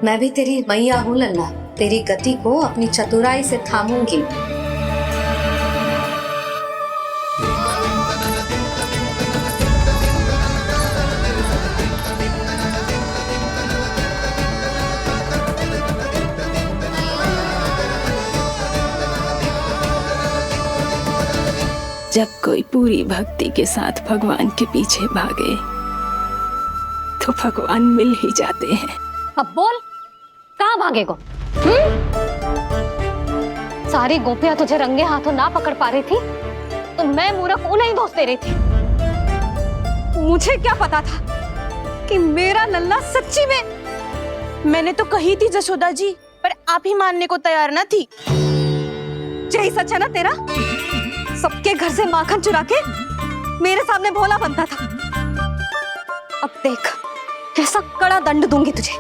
S2: मैं भी तेरी मैया हूँ लल्ला, तेरी गति को अपनी चतुराई से थामूंगी।
S3: जब कोई पूरी भक्ति के साथ भगवान के पीछे भागे तो भगवान मिल ही जाते हैं।
S2: अब बोल, कहाँ भागेगो? सारी गोपियां तुझे रंगे हाथों ना पकड़ पा रही थी तो मैं मूर्ख उन्हें ही दोष दे रही थी। मुझे क्या पता था कि मेरा लल्ला सच्ची में।
S5: मैंने तो कही थी जसोदा जी, पर आप ही मानने को तैयार ना थी।
S2: यही सच है ना तेरा? सबके घर से माखन चुरा के मेरे सामने भोला बनता था। अब देख कैसा कड़ा दंड दूंगी तुझे।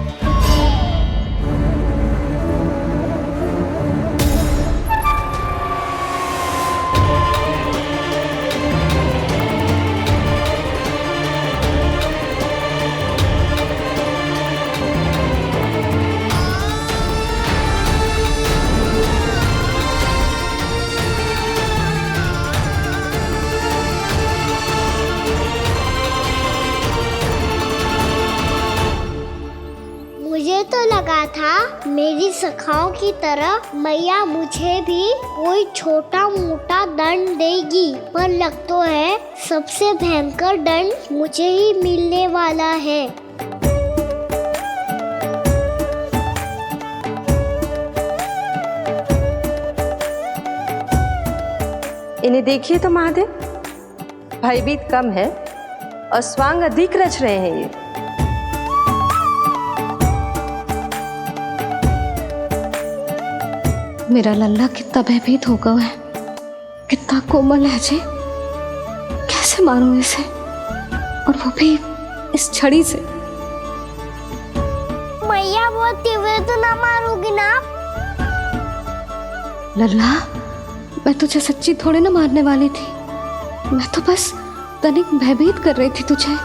S6: मुझे तो लगा था मेरी सखाओं की तरह मैया मुझे भी कोई छोटा मोटा दंड देगी, पर लग तो है सबसे भयंकर दंड मुझे ही मिलने वाला है।
S13: इन्हें देखिए तो महादेव, भयभीत कम है और स्वांग अधिक रच रहे हैं ये।
S2: मेरा लल्ला कितना भयभीत होगा है, कितना कोमल है जी। कैसे मारूं इसे, और वो भी इस छड़ी से।
S6: मैया बहुत तीव्र तो ना मारोगी ना?
S2: लल्ला, मैं तुझे सच्ची थोड़े ना मारने वाली थी, मैं तो बस तनिक भयभीत कर रही थी तुझे।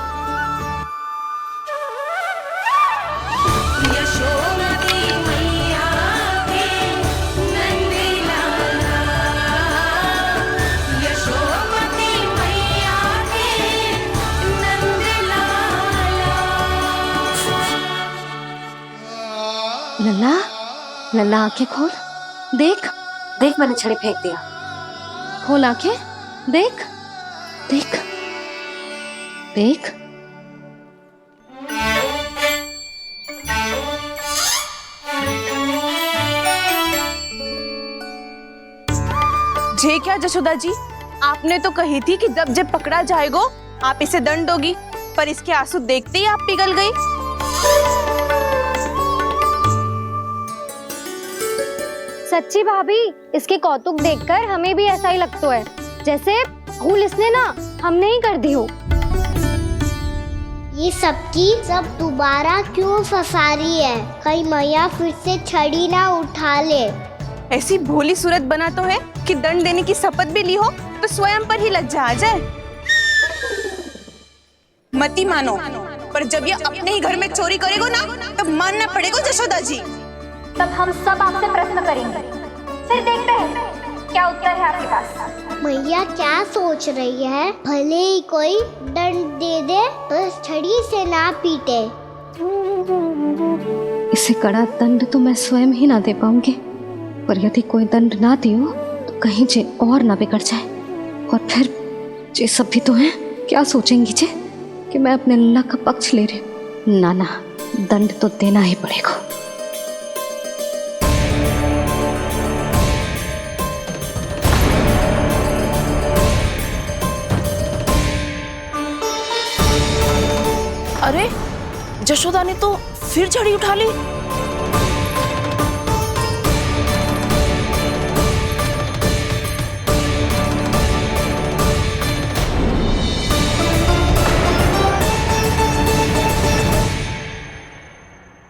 S2: लल्ला, लल्ला आंखें खोल, देख देख मैंने छड़ी फेंक दिया। खोल आंखें, देख देख देख।
S5: जे क्या जसोदा जी, आपने तो कही थी कि जब जब पकड़ा जाएगा आप इसे दंड दोगी, पर इसके आंसू देखते ही आप पिघल गई।
S6: सच्ची भाभी, इसके कौतुक देखकर हमें भी ऐसा ही लगता है जैसे भूल इसने ना हमने ही कर दी हो। ये सबकी सब दोबारा क्यों फंसा रही है? कहीं मैया फिर से छड़ी ना उठा ले।
S5: ऐसी भोली सूरत बना तो है कि दंड देने की शपथ भी ली हो तो स्वयं पर ही लज्जा आ जाए। मती मानो, पर जब ये अपने ही घर में चोरी करेगो ना तब मानना पड़ेगा जशोदा जी।
S10: तब हम सब आपसे प्रश्न करेंगे, फिर देखते हैं क्या उत्तर है आपके पास।
S6: मैया क्या सोच रही है? भले ही कोई दंड दे दे तो छड़ी से ना पीटे।
S2: इसे कड़ा दंड तो मैं स्वयं ही ना दे पाऊंगी, पर यदि कोई दंड ना दियो तो कहीं जे और ना बिगड़ जाए, और फिर जे सब भी तो हैं, क्या सोचेंगी जे कि मैं अपने लल्ला का पक्ष ले रही हूँ। ना ना, दंड तो देना ही पड़ेगा।
S5: अरे जशोदा ने तो फिर छड़ी उठा ली।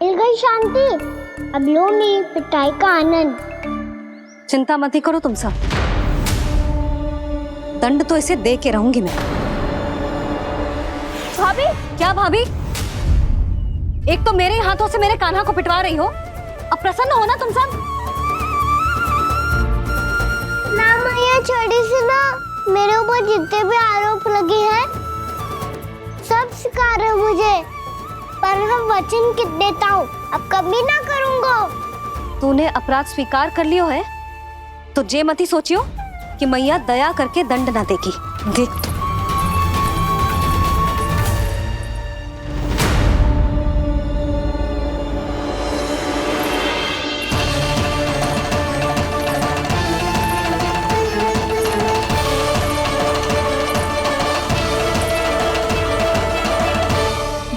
S6: मिल गई शांति, अब लो मेरी पिटाई का आनंद।
S2: चिंता मत ही करो तुम सब, दंड तो इसे दे के रहूंगी मैं। भाभी, क्या भाभी? एक तो मेरे हाथों से मेरे कान्हा को पिटवा रही हो, अब प्रसन्न हो ना तुम सब?
S6: ना मैया, छड़ी से ना मेरे ऊपर जितने भी आरोप लगे हैं सब स्वीकार है मुझे, पर हम वचन कित देता हूँ अब कभी ना करूँगा।
S2: तूने अपराध स्वीकार कर लियो है तो जे मती सोचियो कि मैया दया करके दंड ना देगी। देख तू।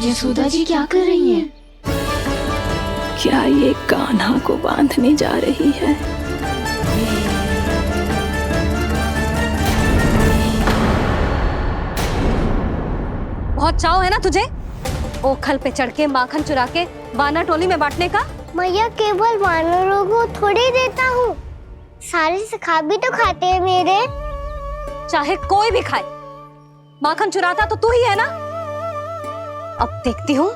S3: यशोदा जी क्या कर रही हैं? क्या ये कान्हा को बांधने जा रही है?
S2: बहुत चाव है ना तुझे ओखल पे चढ़ के माखन चुरा के वानर टोली में बांटने का?
S6: मैया, केवल वानरों को थोड़ी देता हूँ, सारे सखा भी तो खाते हैं मेरे।
S2: चाहे कोई भी खाए, माखन चुराता तो तू ही है ना। अब देखती हूँ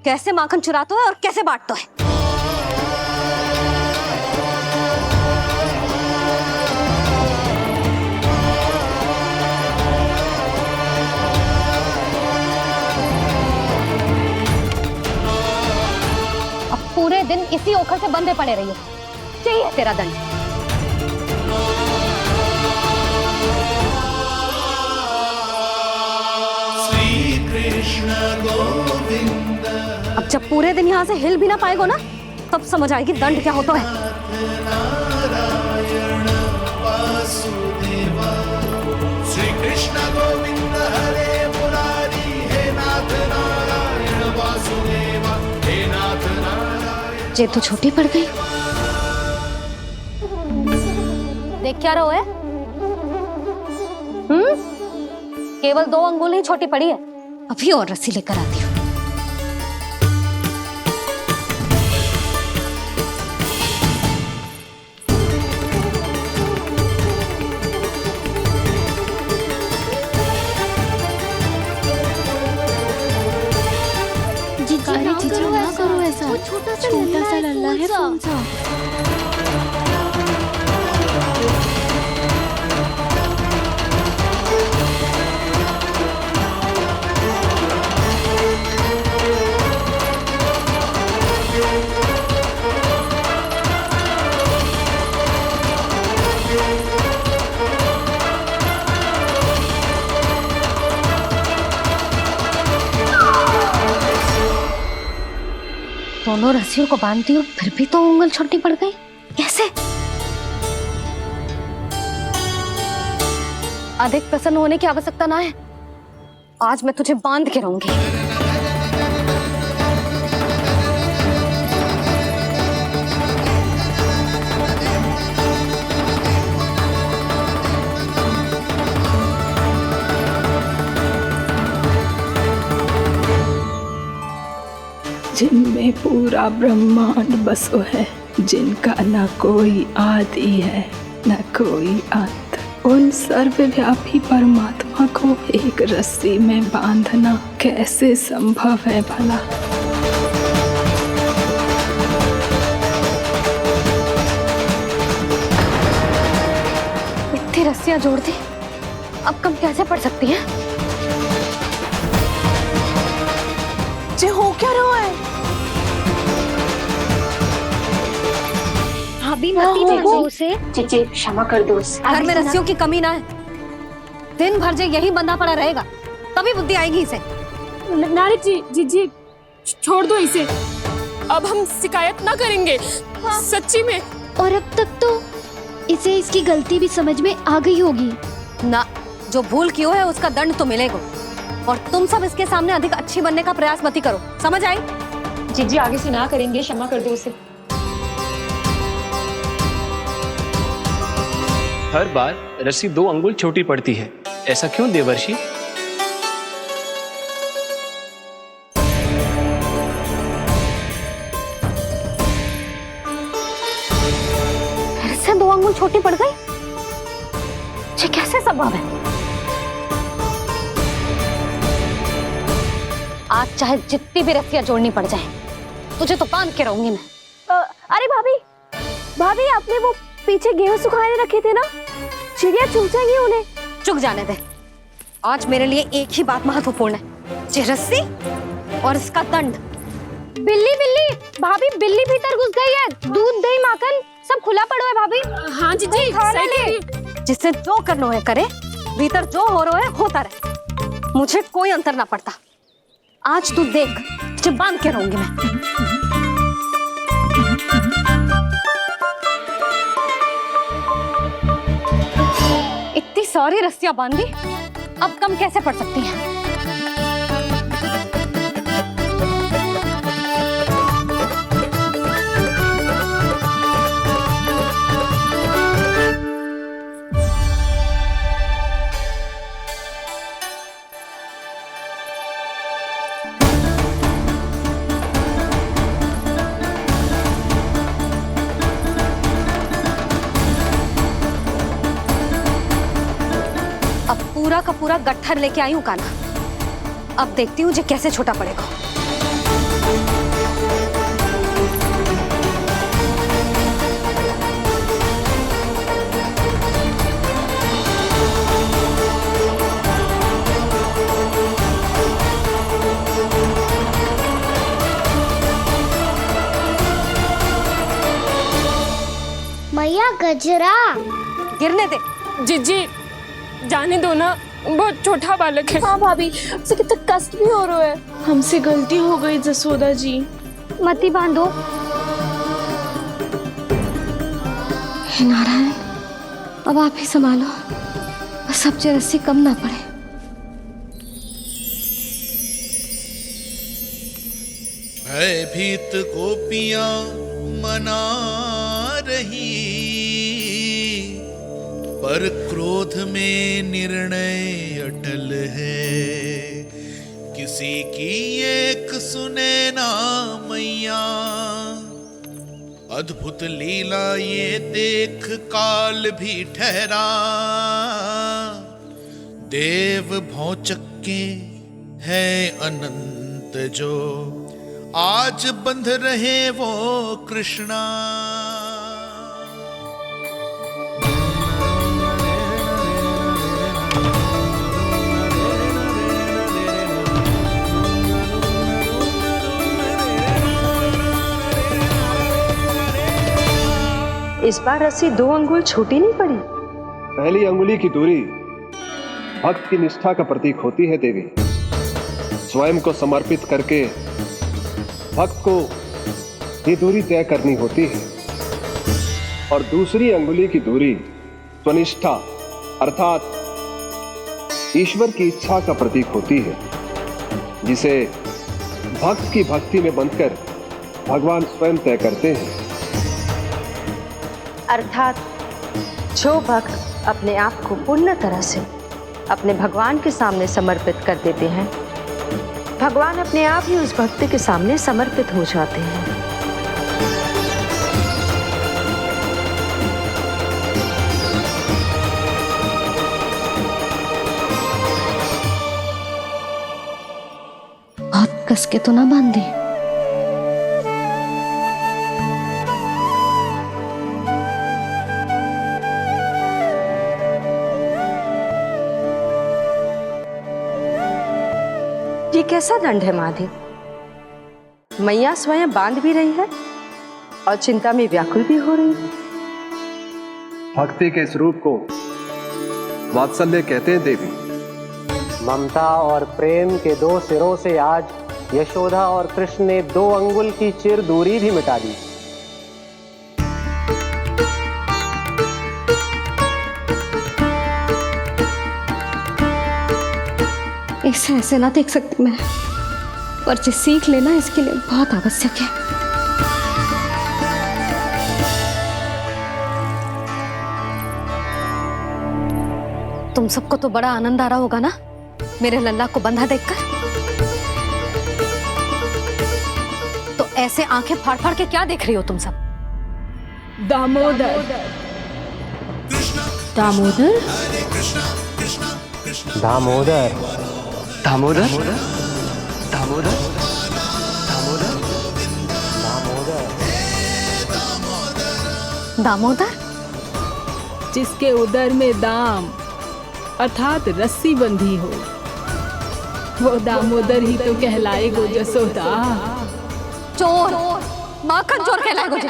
S2: कैसे माखन चुराता है और कैसे बांटता है। अब पूरे दिन इसी ओखल से बंधे पड़े रहिए, चाहिए तेरा दंड। अब जब पूरे दिन यहाँ से हिल भी ना पाएगो ना, तब समझ आएगी दंड क्या होता है।
S9: श्री कृष्ण गोविंद हरे मुरारी, हे नाथ नारायण वासुदेव, हे नाथ नारायण।
S2: जे तो छोटी पड़ गई। देख क्या रहो है? केवल 2 अंगुल ही छोटी पड़ी है, अभी और रस्सी लेकर आती हूँ।
S10: जीजी ना करो ऐसा, छोटा सा लल्ला है कौन सा।
S2: दोनों रस्सियों को बांधती हूँ, फिर भी तो उंगल छोटी पड़ गई। कैसे? अधिक प्रसन्न होने की आवश्यकता ना है, आज मैं तुझे बांध के रहूंगी।
S3: जिनमें पूरा ब्रह्मांड बसो है, जिनका न कोई आदि है न कोई अंत, उन सर्वव्यापी परमात्मा को एक रस्सी में बांधना कैसे संभव है भला?
S2: इतनी रस्सियां जोड़ दी, अब कम कैसे पड़ सकती हैं?
S5: जे हो क्या रहा है?
S2: भाभी मती दे दो उसे।
S10: जीजी क्षमा कर दो उसे।
S2: घर में रस्सियों की कमी ना है। दिन भर जे यही बंधा पड़ा रहेगा तभी बुद्धि आएगी इसे।
S14: नारी जी जीजी छोड़ दो इसे, अब हम शिकायत ना करेंगे। सच्ची में।
S6: और अब तक तो इसे इसकी गलती भी समझ में आ गई होगी
S2: ना। जो भूल की है उसका दंड तो मिलेगा। और तुम सब इसके सामने अधिक अच्छी बनने का प्रयास मत करो, समझ आई?
S14: जीजी आगे से ना करेंगे, क्षमा कर दो उसे।
S15: हर बार रस्सी 2 अंगुल छोटी पड़ती है, ऐसा क्यों देवर्षि?
S2: फिर से 2 अंगुल छोटी पड़ गई? ये कैसे संभव है? आज चाहे जितनी भी रस्सियां जोड़नी पड़ जाए, तुझे तो बांध के रहूंगी मैं।
S5: अरे भाभी, भाभी आपने वो पीछे गेहूं सुखाने रखे थे ना, चिड़िया चुग जाएंगी उन्हें।
S2: चुग जाने दे। आज मेरे लिए एक ही बात महत्वपूर्ण है, ये रस्सी और इसका दंड।
S6: बिल्ली बिल्ली भाभी, बिल्ली भीतर घुस गई है। दूध दही माखन सब खुला पड़ो है भाभी।
S14: हाँ जीजी सही कह रही है।
S2: जिससे जो करना है करे, भीतर जो हो रहा है होता रहे, मुझे कोई अंतर ना पड़ता। आज तू देख, तुझे बांध के रहूंगी मैं। इतनी सारी रस्सियां बांधी, अब कम कैसे पड़ सकती हैं? पूरा का पूरा गट्ठर लेके आई हूँ काना। अब देखती हूँ जे कैसे छोटा पड़ेगा।
S6: मैया गजरा
S2: गिरने दे।
S14: जीजी जाने दो ना, बहुत छोटा बालक है।
S5: हाँ भाभी, उसे कितना कष्ट भी हो रहा है। हमसे गलती हो गई जसोदा जी।
S6: मती बांधो।
S2: हे नारायण, अब आप ही संभालो, बस अब जे रस्सी कम ना पड़े।
S9: भयभीत गोपियां मना रही, पर क्रोध में निर्णय अटल है। किसी की एक सुने ना मैया, अद्भुत लीला ये देख काल भी ठहरा। देव भौचक्के है अनंत जो, आज बंध रहे वो कृष्णा।
S13: इस बार रस्सी 2 अंगुल छोटी नहीं पड़ी।
S7: पहली अंगुली की दूरी भक्त की निष्ठा का प्रतीक होती है देवी। स्वयं को समर्पित करके भक्त को ये दूरी तय करनी होती है। और दूसरी अंगुली की दूरी स्वनिष्ठा अर्थात ईश्वर की इच्छा का प्रतीक होती है, जिसे भक्त की भक्ति में बंधकर भगवान स्वयं तय करते हैं।
S13: अर्थात जो भक्त अपने आप को पूर्ण तरह से अपने भगवान के सामने समर्पित कर देते हैं, भगवान अपने आप ही उस भक्त के सामने समर्पित हो जाते हैं।
S2: के तो ना बांध दी।
S13: ये कैसा दंड है माधे? मैया स्वयं बांध भी रही है और चिंता में व्याकुल भी हो रही है।
S7: भक्ति के स्वरूप को वात्सल्य कहते हैं देवी।
S16: ममता और प्रेम के दो सिरों से आज यशोदा और कृष्ण ने 2 अंगुल की चिर दूरी भी मिटा दी।
S2: इसे ऐसे ना देख सकती मैं, पर जो सीख लेना इसके लिए बहुत आवश्यक है। तुम सबको तो बड़ा आनंद आ रहा होगा ना मेरे लल्ला को बंधा देखकर। तो ऐसे आंखें फाड़ फाड़ के क्या देख रही हो तुम सब?
S3: दामोदर। दामोदर?
S16: दामोदर।
S15: दामोदर? दामोदर?
S2: दामोदर?
S3: जिसके उदर में दाम अर्थात रस्सी बंधी हो, वो दामोदर ही तो कहलाएगो जसोदा।
S2: चोर, माखन चोर कहलाएगो जी।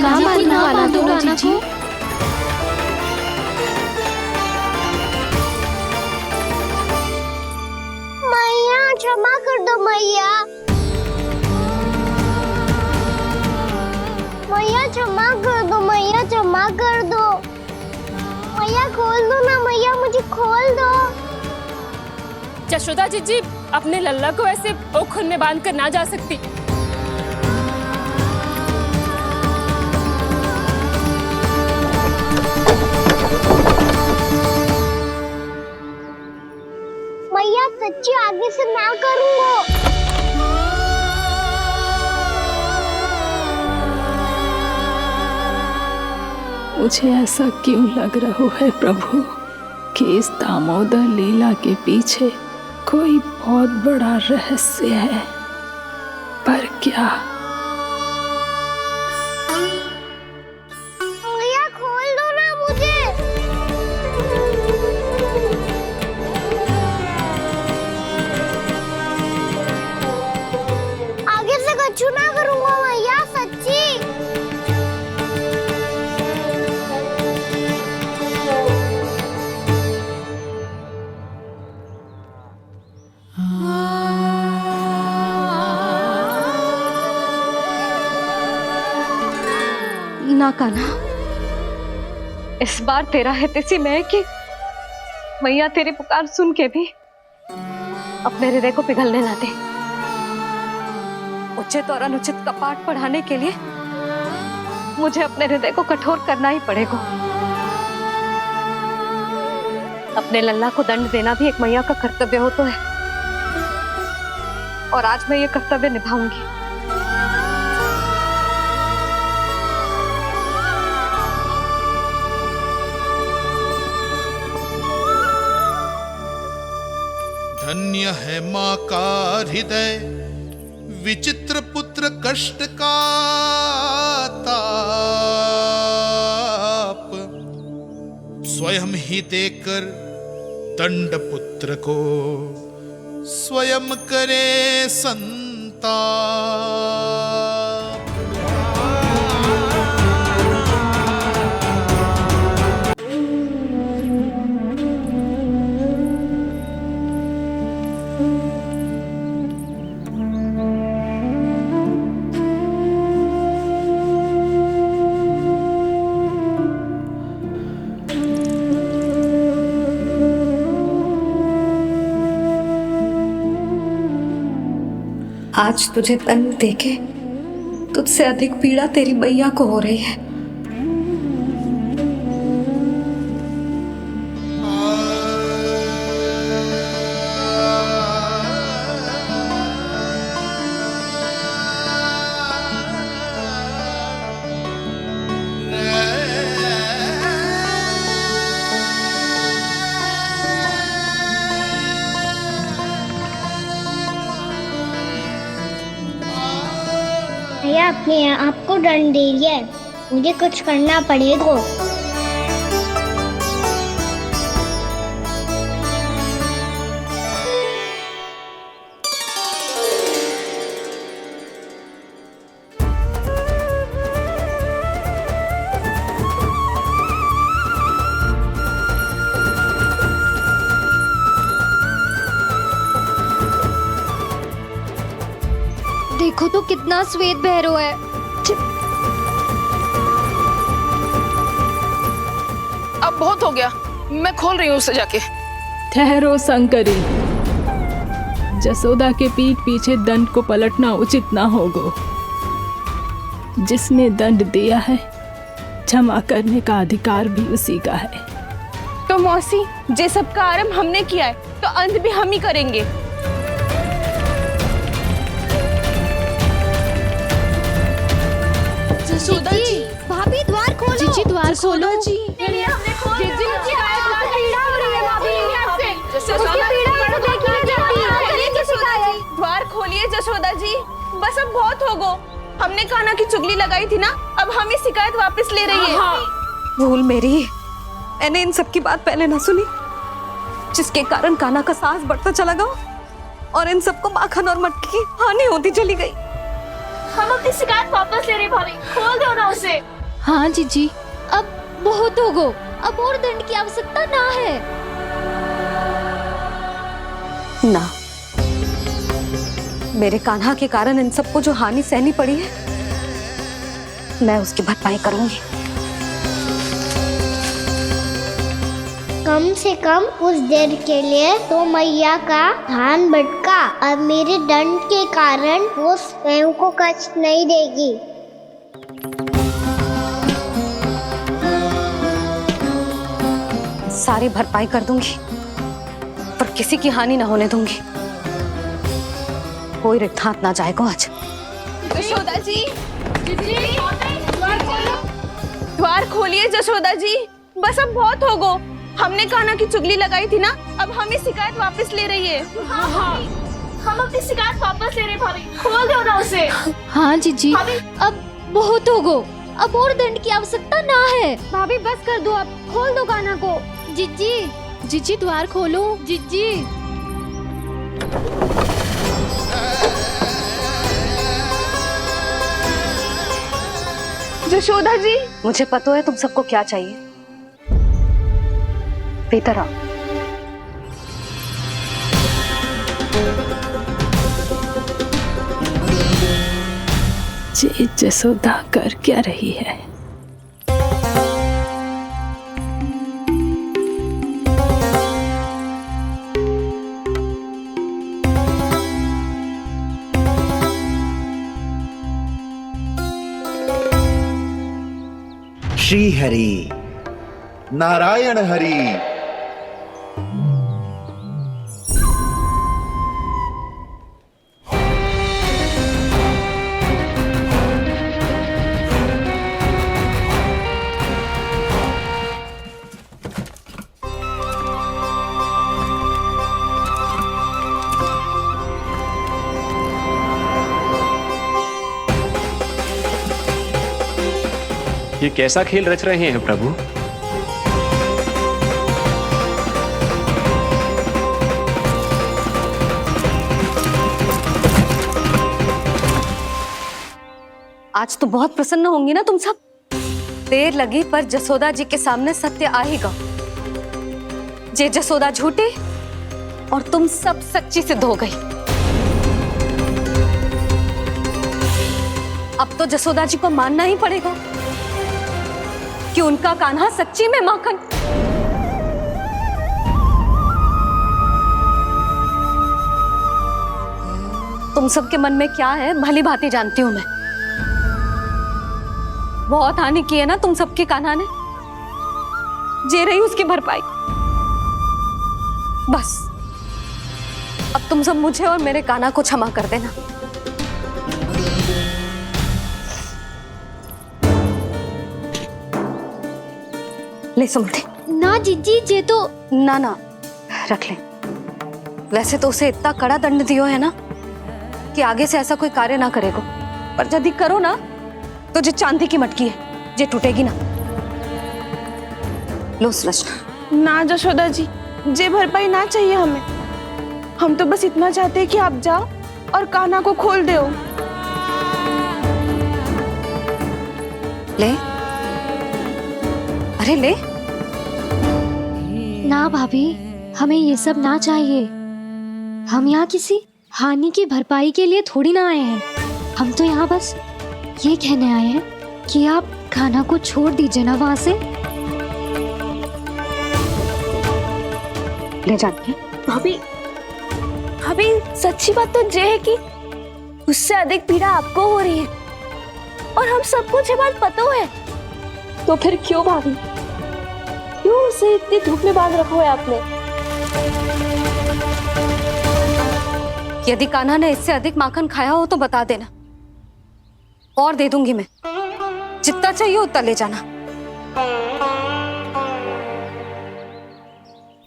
S6: कहाँ बांधने वाला तू जीजी? मैया क्षमा कर दो मैया। मैया क्षमा कर दो, मैया क्षमा कर दो। मैया खोल दो ना मैया, मुझे खोल दो।
S14: यशोदा जीजी अपने लल्ला को ऐसे ओखुन में बांध कर ना जा सकती।
S6: मैया सच्ची आगे से ना करूँगा।
S3: मुझे ऐसा क्यों लग रहा है प्रभु कि इस दामोदर लीला के पीछे कोई बहुत बड़ा रहस्य है, पर क्या?
S6: मैया खोल दो ना मुझे। आगे से कछु ना करूँगा मैया, सच्ची।
S2: ना कान्हा, इस बार तेरा हित इसी में है कि मैया तेरी पुकार सुन के भी अपने हृदय को पिघलने ना दे। उचित और अनुचित कपाट पढ़ाने के लिए मुझे अपने हृदय को कठोर करना ही पड़ेगा। अपने लल्ला को दंड देना भी एक मैया का कर्तव्य हो तो है, और आज मैं ये कर्तव्य निभाऊंगी।
S9: धन्य है माँ का हृदय, विचित्र पुत्र कष्ट का ताप, स्वयं ही देकर दंड पुत्र को स्वयं करे संताप।
S2: आज तुझे दंड देके तुझसे अधिक पीड़ा तेरी मैया को हो रही है।
S6: अपने आप को दंड दे रही है, मुझे कुछ करना पड़ेगा।
S10: देखो तो कितना श्वेत भैरव है।
S14: अब बहुत हो गया, मैं खोल रही हूँ उसे जाके।
S3: ठहरो शंकरी, जसोदा के पीठ पीछे दंड को पलटना उचित ना होगा। जिसने दंड दिया है, क्षमा करने का अधिकार भी उसी का है।
S5: तो मौसी, जे सब का आरंभ हमने किया है तो अंत भी हम ही करेंगे।
S10: जसोदा जी, भाभी द्वार खोलो। जीजी द्वार खोलो। जी
S14: हमने खोल दिया।
S10: पीड़ा हो रही है भाभी, उसकी पीड़ा है, देखिए जाती।
S5: द्वार खोलिए जसोदा जी, बस अब बहुत हो गो। हमने कान्हा की चुगली लगाई थी ना, अब हम ही शिकायत वापस ले रही है।
S2: भूल मेरी, मैंने इन सब की बात पहले ना सुनी, जिसके कारण कान्हा का साहस बढ़ता चला गया और इन सबको माखन और मटकी की हानि होती चली गई।
S14: हम अपनी शिकायत वापस ले रहे भाभी, खोल दो ना उसे।
S10: हाँ जीजी, अब बहुत हो गो, अब और दंड की आवश्यकता ना है।
S2: ना, मेरे कान्हा के कारण इन सबको जो हानि सहनी पड़ी है, मैं उसकी भरपाई करूंगी।
S6: कम से कम उस देर के लिए तो मैया का ध्यान भटका, अब मेरे दंड के कारण वो स्वयं को कष्ट नहीं देगी।
S2: सारी भरपाई कर दूंगी, पर किसी की हानि ना होने दूंगी। कोई रिक्त हाथ ना जाएगा आज।
S5: जशोदा जी, द्वार खोलिए जशोदा जी, बस अब बहुत हो गो। हमने कान्हा की चुगली लगाई थी ना, अब हम ही शिकायत वापस ले रही है।
S14: हम अपनी शिकायत वापस ले रहे भाभी, खोल दो ना उसे।
S10: हाँ जीजी, अब बहुत हो गो, अब और दंड की आवश्यकता ना है।
S6: भाभी बस कर दो, अब खोल दो कान्हा को।
S10: जीजी, जीजी द्वार खोलो। जीजी
S5: जशोदा जी,
S2: मुझे पता है तुम सबको क्या चाहिए। भीतर आओ।
S3: ये जसोदा कर क्या रही है?
S17: श्री हरि, नारायण हरि।
S15: ये कैसा खेल रच रहे हैं प्रभु?
S2: आज तो बहुत प्रसन्न होंगी ना तुम सब। देर लगी पर जसोदा जी के सामने सत्य आएगा। जे जसोदा झूठी और तुम सब सच्ची सिद्ध हो गई। अब तो जसोदा जी को मानना ही पड़ेगा कि उनका कान्हा सच्ची में माखन। तुम सबके मन में क्या है भली भांति जानती हूं मैं। बहुत हानि की है ना तुम सबके कान्हा ने, जे रही उसकी भरपाई। बस अब तुम सब मुझे और मेरे कान्हा को क्षमा कर देना। ले सुमते।
S10: ना जीजी, जे तो
S2: ना ना रख ले। वैसे तो उसे इतना कड़ा दंड दियो है ना कि आगे से ऐसा कोई कार्य ना करेगा। पर यदि करो ना तो जे चांदी की मटकी है जे टूटेगी ना। लो सुलक्षणा।
S5: ना जशोदा जी, जे भरपाई ना चाहिए हमें। हम तो बस इतना चाहते हैं कि आप जाओ और कान्हा को खोल दो।
S2: ले, अरे ले।
S6: ना भाभी, हमें ये सब ना चाहिए। हम यहाँ किसी हानि की भरपाई के लिए थोड़ी ना आए हैं। हम तो यहाँ बस ये कहने आए हैं कि आप कान्हा को छोड़ दीजिए ना वहां से।
S2: ले जाती
S5: भाभी, भाभी सच्ची बात तो ये है कि उससे अधिक पीड़ा आपको हो रही है और हम सबको ये बात पता है। तो फिर क्यों भाभी, क्यों उसे इतनी धूप में बांध रखा है आपने?
S2: यदि कान्हा ने इससे अधिक माखन खाया हो तो बता देना, और दे दूंगी मैं। जितना चाहिए उतना ले जाना।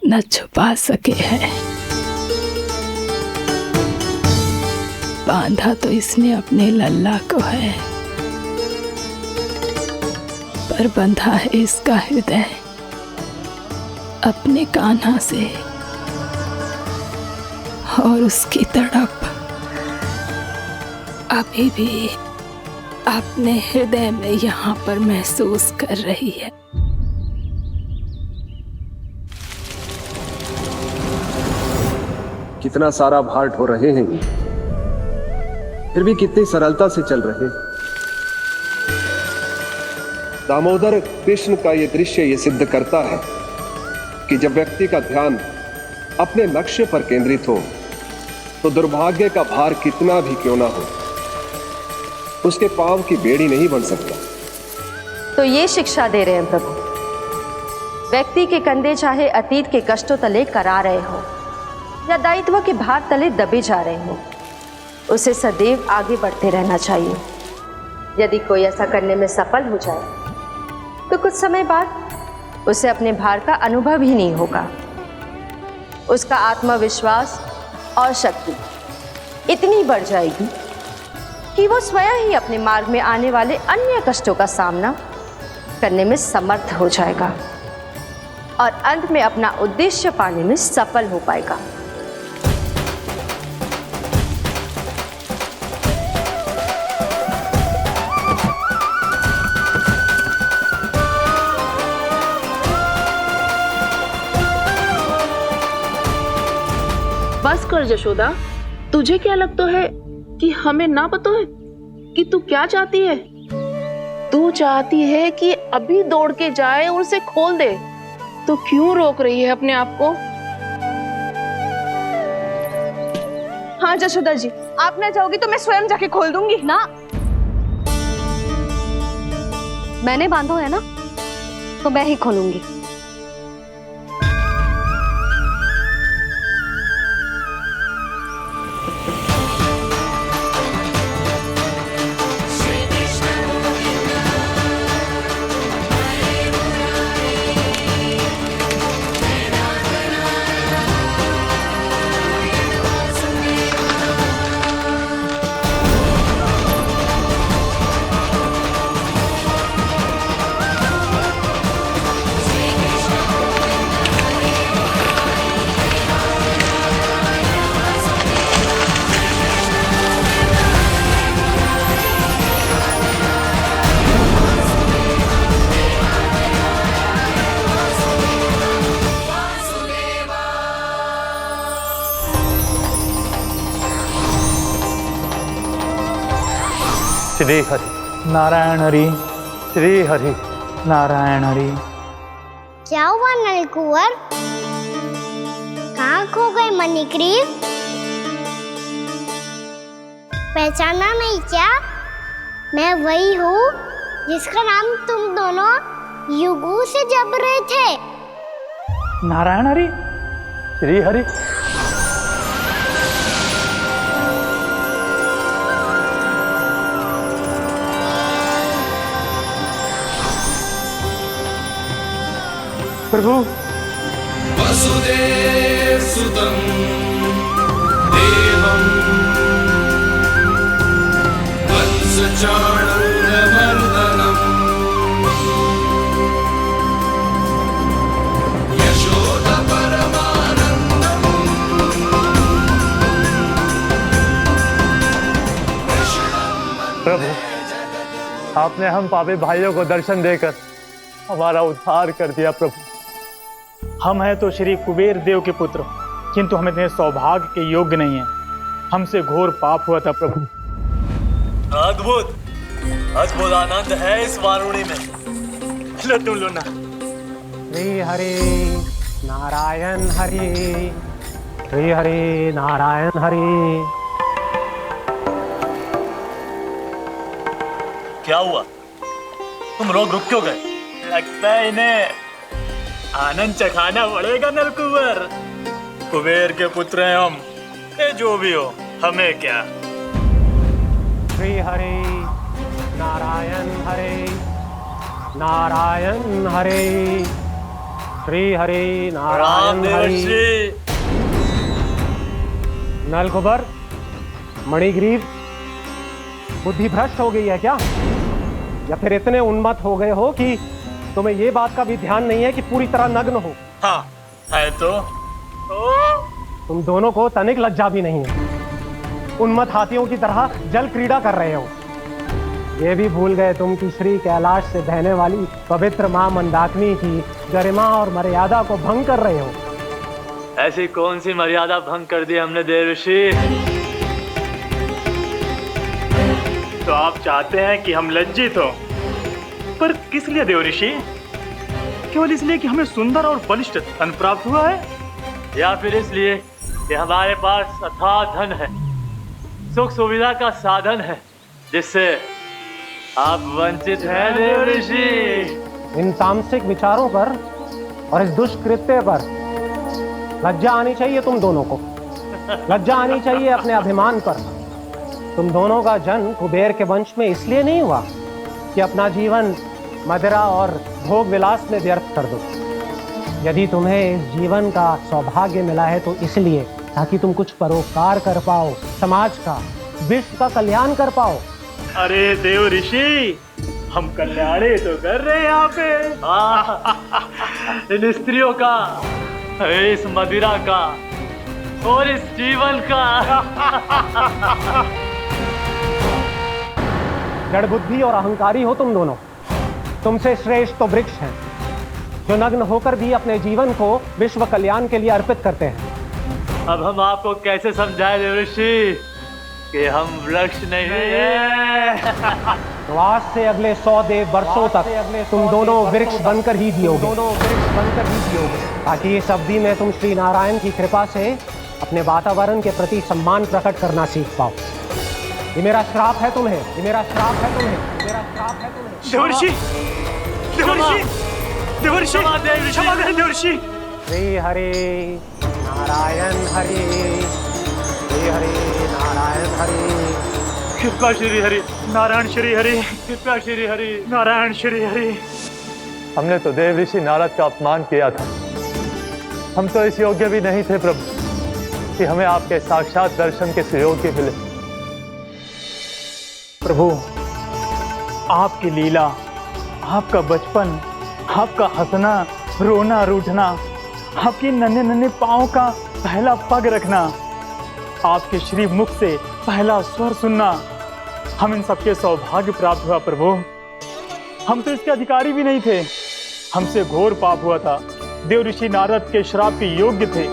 S3: न छुपा सके है, बांधा तो इसने अपने लल्ला को है, पर बंधा है इसका हृदय अपने कान्हा से। और उसकी तड़प अभी भी अपने हृदय में यहाँ पर महसूस कर रही है।
S7: कितना सारा भार ढो रहे हैं, फिर भी कितनी सरलता से चल रहे हैं। दामोदर कृष्ण का यह दृश्य ये सिद्ध करता है कि जब व्यक्ति का ध्यान अपने लक्ष्य पर केंद्रित हो तो दुर्भाग्य का भार कितना भी क्यों ना हो, उसके पांव की बेड़ी नहीं बन सकता।
S13: तो ये शिक्षा दे रहे हैं प्रभु, व्यक्ति के कंधे चाहे अतीत के कष्टों तले करा रहे हो या दायित्व के भार तले दबे जा रहे हो, उसे सदैव आगे बढ़ते रहना चाहिए। यदि कोई ऐसा करने में सफल हो जाए तो कुछ समय बाद उसे अपने भार का अनुभव ही नहीं होगा। उसका आत्मविश्वास और शक्ति इतनी बढ़ जाएगी कि वो स्वयं ही अपने मार्ग में आने वाले अन्य कष्टों का सामना करने में समर्थ हो जाएगा और अंत में अपना उद्देश्य पाने में सफल हो पाएगा।
S5: बस कर जशोदा, तुझे क्या लगता है कि हमें ना पता है कि तू क्या चाहती है? तू चाहती है कि अभी दौड़ के जाए और उसे खोल दे, तो क्यों रोक रही है अपने आप को? हाँ जशोदा जी, आप ना जाओगी तो मैं स्वयं जाके खोल दूंगी।
S2: ना, मैंने बांधो है ना, तो मैं ही खोलूंगी।
S18: श्री हरि नारायण हरि, श्री हरि नारायण हरि।
S6: क्या हुआ नल कुंवर? कहाँ खो गए मणिग्रीव? पहचाना नहीं क्या? मैं वही हूँ जिसका नाम तुम दोनों युगों से जप रहे थे।
S18: नारायण हरि, श्री हरि। प्रभु,
S9: वसुदेव सुतं देवं वत्स कंसचाणूरमर्दनम्
S18: प्रभु, आपने हम पापी भाइयों को दर्शन देकर हमारा उद्धार कर दिया। प्रभु,
S12: हम हैं तो श्री कुबेर देव के पुत्र, किंतु हम इतने सौभाग्य के योग्य नहीं हैं। हमसे घोर पाप हुआ था प्रभु।
S19: अद्भुत अद्भुत आनंद है इस वारुणी में। लो तुम लो ना।
S16: श्री हरि नारायण हरि, श्री हरि नारायण हरि।
S19: क्या हुआ? तुम लोग रुक क्यों गए? लगता है इन्हें आनंद चखाना पड़ेगा नलकुबर। कुबेर के पुत्र हैं हम, ये जो भी हो हमें क्या।
S16: श्री हरि नारायण हरि, नारायण हरि, श्री हरि नारायण हरि। नलकुबर, मणिग्रीव, बुद्धि भ्रष्ट हो गई है क्या? या फिर इतने उन्मत्त हो गए हो कि तुम्हें ये बात का भी ध्यान नहीं है कि पूरी तरह नग्न हो?
S19: हाँ है तो।
S16: तुम दोनों को तनिक लज्जा भी नहीं है। उन्मत्त हाथियों की तरह जल क्रीड़ा कर रहे हो। ये भी भूल गए तुम कि श्री कैलाश से बहने वाली पवित्र मां मंदाकिनी की गरिमा और मर्यादा को भंग कर रहे हो।
S19: ऐसी कौन सी मर्यादा भंग कर दी हमने देवर्षि?
S18: तो आप चाहते हैं कि हम लज्जित हो, पर किस लिए देवऋषि? केवल इसलिए कि हमें सुंदर और बलिष्ठ धन प्राप्त हुआ है,
S19: या फिर इसलिए कि हमारे पास अथाह धन है, सुख सुविधा का साधन है, जिससे आप वंचित हैं देवर्षि?
S16: इन तामसिक विचारों पर और इस दुष्कृत्य पर लज्जा आनी चाहिए तुम दोनों को। लज्जा आनी चाहिए अपने अभिमान पर। तुम दोनों का जन्म कुबेर के वंश में इसलिए नहीं हुआ कि अपना जीवन मदिरा और भोग विलास में व्यर्थ कर दो। यदि तुम्हें इस जीवन का सौभाग्य मिला है तो इसलिए ताकि तुम कुछ परोपकार कर पाओ, समाज का, विश्व का कल्याण कर पाओ।
S18: अरे देवऋषि, हम कल्याण तो कर रहे हैं यहाँ पे।
S19: इन स्त्रियों का, इस मदिरा का और इस जीवन का।
S16: जड़ बुद्धि और अहंकारी हो तुम दोनों। तुमसे श्रेष्ठ तो वृक्ष हैं, जो नग्न होकर भी अपने जीवन को विश्व कल्याण के लिए अर्पित करते हैं।
S19: अब हम आपको कैसे समझाएं देवर्षि कि हम वृक्ष नहीं हैं?
S16: तो आज से अगले 100 देव वर्षों तक तुम दोनों वृक्ष बनकर ही जियोगे, ताकि इस अवधि में तुम श्री नारायण की कृपा से अपने वातावरण के प्रति सम्मान प्रकट करना सीख पाओ। ये मेरा श्राप है तुम्हें, ये मेरा श्राप है तुम्हें, मेरा श्राप है तुम्हें।
S18: देवर्षि, देवर्षि, देवर्षि, क्षमा करें देवर्षि।
S16: श्री हरि नारायण हरि, श्री हरि नारायण हरि।
S18: कृपा श्री हरि नारायण श्री हरि, कृपा श्री हरि नारायण श्री हरि। हमने तो देवर्षि नारद का अपमान किया था। हम तो इस योग्य भी नहीं थे प्रभु कि हमें आपके साक्षात दर्शन के सुयोग्य मिले।
S12: प्रभु, आपकी लीला, आपका बचपन, आपका हंसना, रोना, रूठना, आपकी नन्हे नन्हे पाँव का पहला पग रखना, आपके श्री मुख से पहला स्वर सुनना, हम इन सबके सौभाग्य प्राप्त हुआ प्रभु। हम तो इसके अधिकारी भी नहीं थे। हमसे घोर पाप हुआ था, देवर्षि नारद के श्राप के योग्य थे।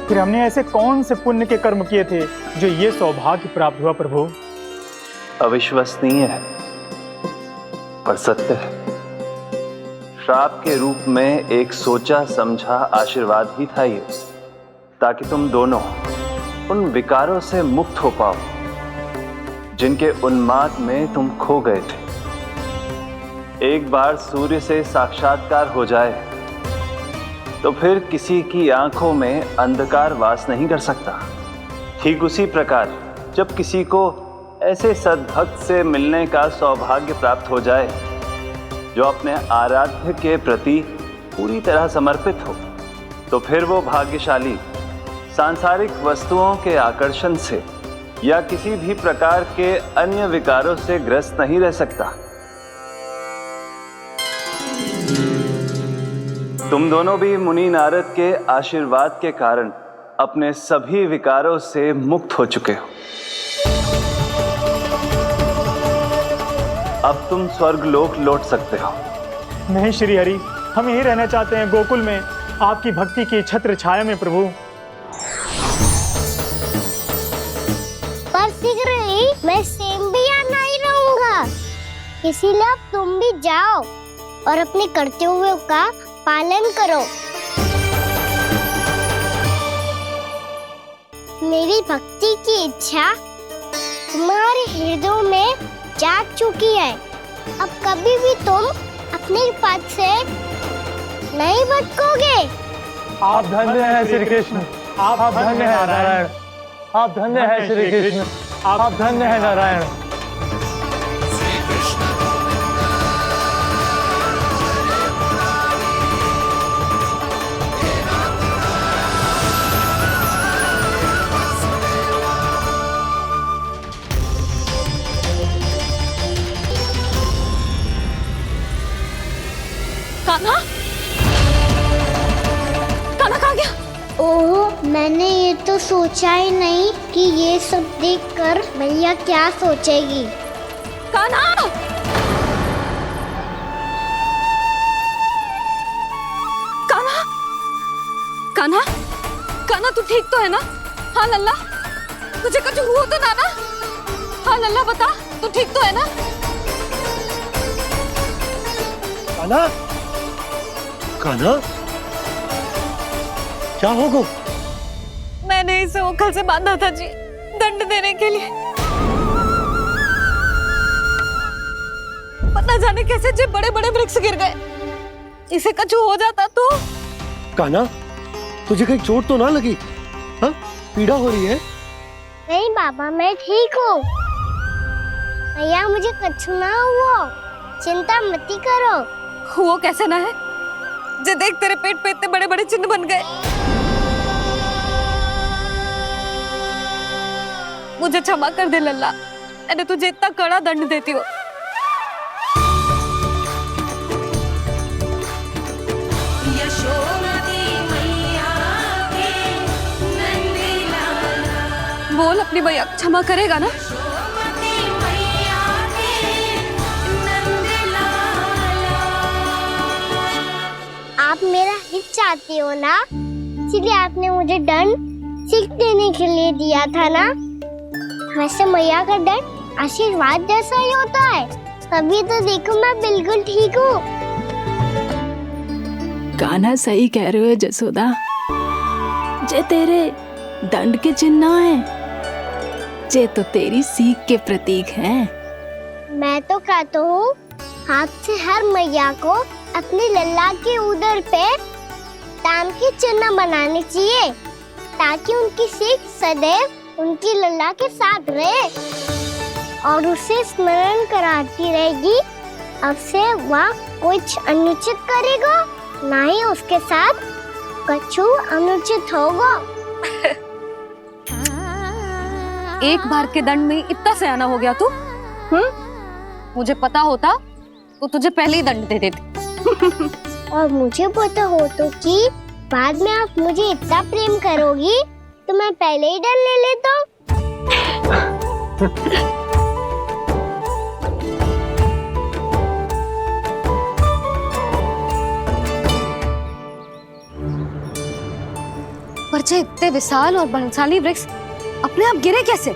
S12: फिर हमने ऐसे कौन से पुण्य के कर्म किए थे जो ये सौभाग्य प्राप्त हुआ प्रभु?
S20: अविश्वसनीय है पर सत्य है। श्राप के रूप में एक सोचा समझा आशीर्वाद ही था ये, ताकि तुम दोनों उन विकारों से मुक्त हो पाओ जिनके उन्माद में तुम खो गए थे। एक बार सूर्य से साक्षात्कार हो जाए तो फिर किसी की आंखों में अंधकार वास नहीं कर सकता। ठीक उसी प्रकार जब किसी को ऐसे सद्भक्त से मिलने का सौभाग्य प्राप्त हो जाए जो अपने आराध्य के प्रति पूरी तरह समर्पित हो, तो फिर वो भाग्यशाली सांसारिक वस्तुओं के आकर्षण से या किसी भी प्रकार के अन्य विकारों से ग्रस्त नहीं रह सकता। तुम दोनों भी मुनि नारद के आशीर्वाद के कारण अपने सभी विकारों से मुक्त हो चुके हो। अब तुम स्वर्गलोक लौट सकते हो।
S12: नहीं श्री हरि, हम यही रहना चाहते हैं गोकुल में, आपकी भक्ति की छत्र छाया में प्रभु।
S6: पर शीघ्र ही मैं सेम्बिया नहीं रहूंगा, इसीलिए अब तुम भी जाओ और अपने कर्तव्यों का पालन करो। मेरी भक्ति की इच्छा तुम्हारे हृदयों में जाग चुकी है। अब कभी भी तुम अपने पद से नहीं भटकोगे।
S18: आप धन्य हैं श्री कृष्ण, आप धन्य हैं नारायण, आप धन्य हैं श्री कृष्ण, आप धन्य हैं नारायण।
S2: कान्हा, कान्हा कहाँ गया?
S6: ओह, मैंने ये तो सोचा ही नहीं कि ये सब देखकर मैया क्या सोचेगी।
S2: कान्हा! कान्हा! कान्हा! कान्हा तू ठीक तो है ना? हाँ लल्ला, तुझे कुछ हुआ तो ना? हाँ लल्ला बता, तू ठीक तो है ना?
S1: कान्हा, कान्हा, क्या होगा?
S2: मैंने इसे ओखल से बांधा था जी, दंड देने के लिए। पता जाने कैसे जो बड़े बड़े वृक्ष गिर गए, इसे कुछ हो जाता तो।
S1: कान्हा, तुझे कहीं चोट तो ना लगी? हाँ, पीड़ा हो रही है?
S6: नहीं बाबा, मैं ठीक हूँ। भैया मुझे कुछ ना हुआ, चिंता मत करो।
S2: वो कैसे ना है? जे देख तेरे पेट पे इतने बड़े बड़े चिन्ह बन गए। मुझे क्षमा कर दे लल्ला, मैंने तुझे इतना कड़ा दंड देती हो। बोल अपनी भैया क्षमा करेगा ना?
S6: आप मेरा हित चाहते हो ना, इसलिए आपने मुझे दंड सीख देने के लिए दिया था ना। वैसे मैया का दंड आशीर्वाद जैसा ही होता है, तभी तो देखो मैं बिल्कुल ठीक हूँ।
S3: कान्हा सही कह रहे हो जसोदा, जे तेरे दंड के चिन्ह है, जे तो तेरी सीख के प्रतीक हैं।
S6: मैं तो कहता हूँ हाथ से हर मैया को अपनी लल्ला के उदर पे ताम के चिन्ह बनाने चाहिए, ताकि उनकी सीख सदैव उनकी लल्ला के साथ रहे और उसे स्मरण कराती रहेगी। अब से वह कुछ अनुचित करेगा, ना ही उसके साथ कुछ अनुचित होगा।
S2: एक बार के दंड में इतना सयाना हो गया तू? मुझे पता होता तो तुझे पहले ही दंड दे देती।
S6: और मुझे पता हो तो कि बाद में आप मुझे इतना प्रेम करोगी तो मैं पहले ही डर ले लेता हूँ।
S2: पर जे इतने विशाल और बलशाली वृक्ष अपने आप गिरे कैसे?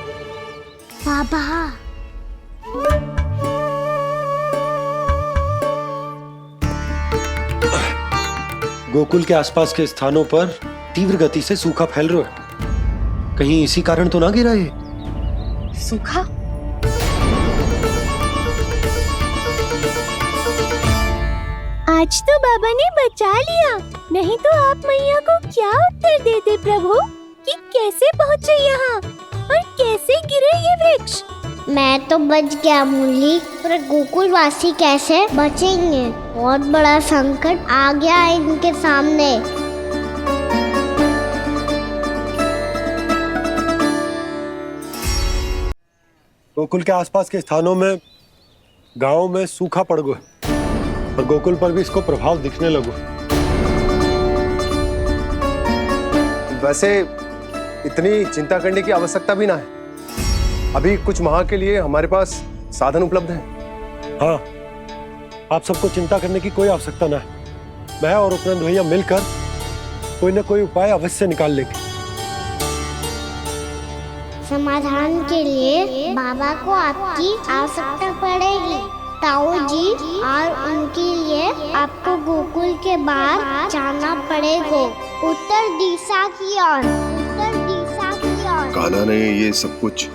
S6: बाबा,
S1: गोकुल के आसपास के स्थानों पर तीव्र गति से सूखा फैल रहा है, कहीं इसी कारण तो ना गिरा ये?
S2: सूखा?
S6: आज तो बाबा ने बचा लिया, नहीं तो आप मैया को क्या उत्तर देते प्रभु कि कैसे पहुँचे यहाँ और कैसे गिरे ये वृक्ष। मैं तो बच गया मुरली, पर गोकुल वासी कैसे बचेंगे? बहुत बड़ा संकट आ गया है इनके सामने।
S1: गोकुल के आसपास के स्थानों में, गांव में सूखा पड़ गया और गोकुल पर भी इसको प्रभाव दिखने लगा।
S7: वैसे इतनी चिंता करने की आवश्यकता भी ना है। अभी कुछ माह के लिए हमारे पास साधन उपलब्ध हैं।
S1: हाँ, आप सबको चिंता करने की कोई आवश्यकता ना है। मैं और उपनंद भैया मिलकर कोई ना कोई उपाय अवश्य निकाल लेंगे।
S6: समाधान के लिए बाबा को आपकी आवश्यकता पड़ेगी। ताऊ जी और उनके लिए आपको गोकुल के बाहर जाना पड़ेगा, उत्तर दिशा की ओर। उत्तर दिशा की ओर।
S7: कान्हा ने ये सब कुछ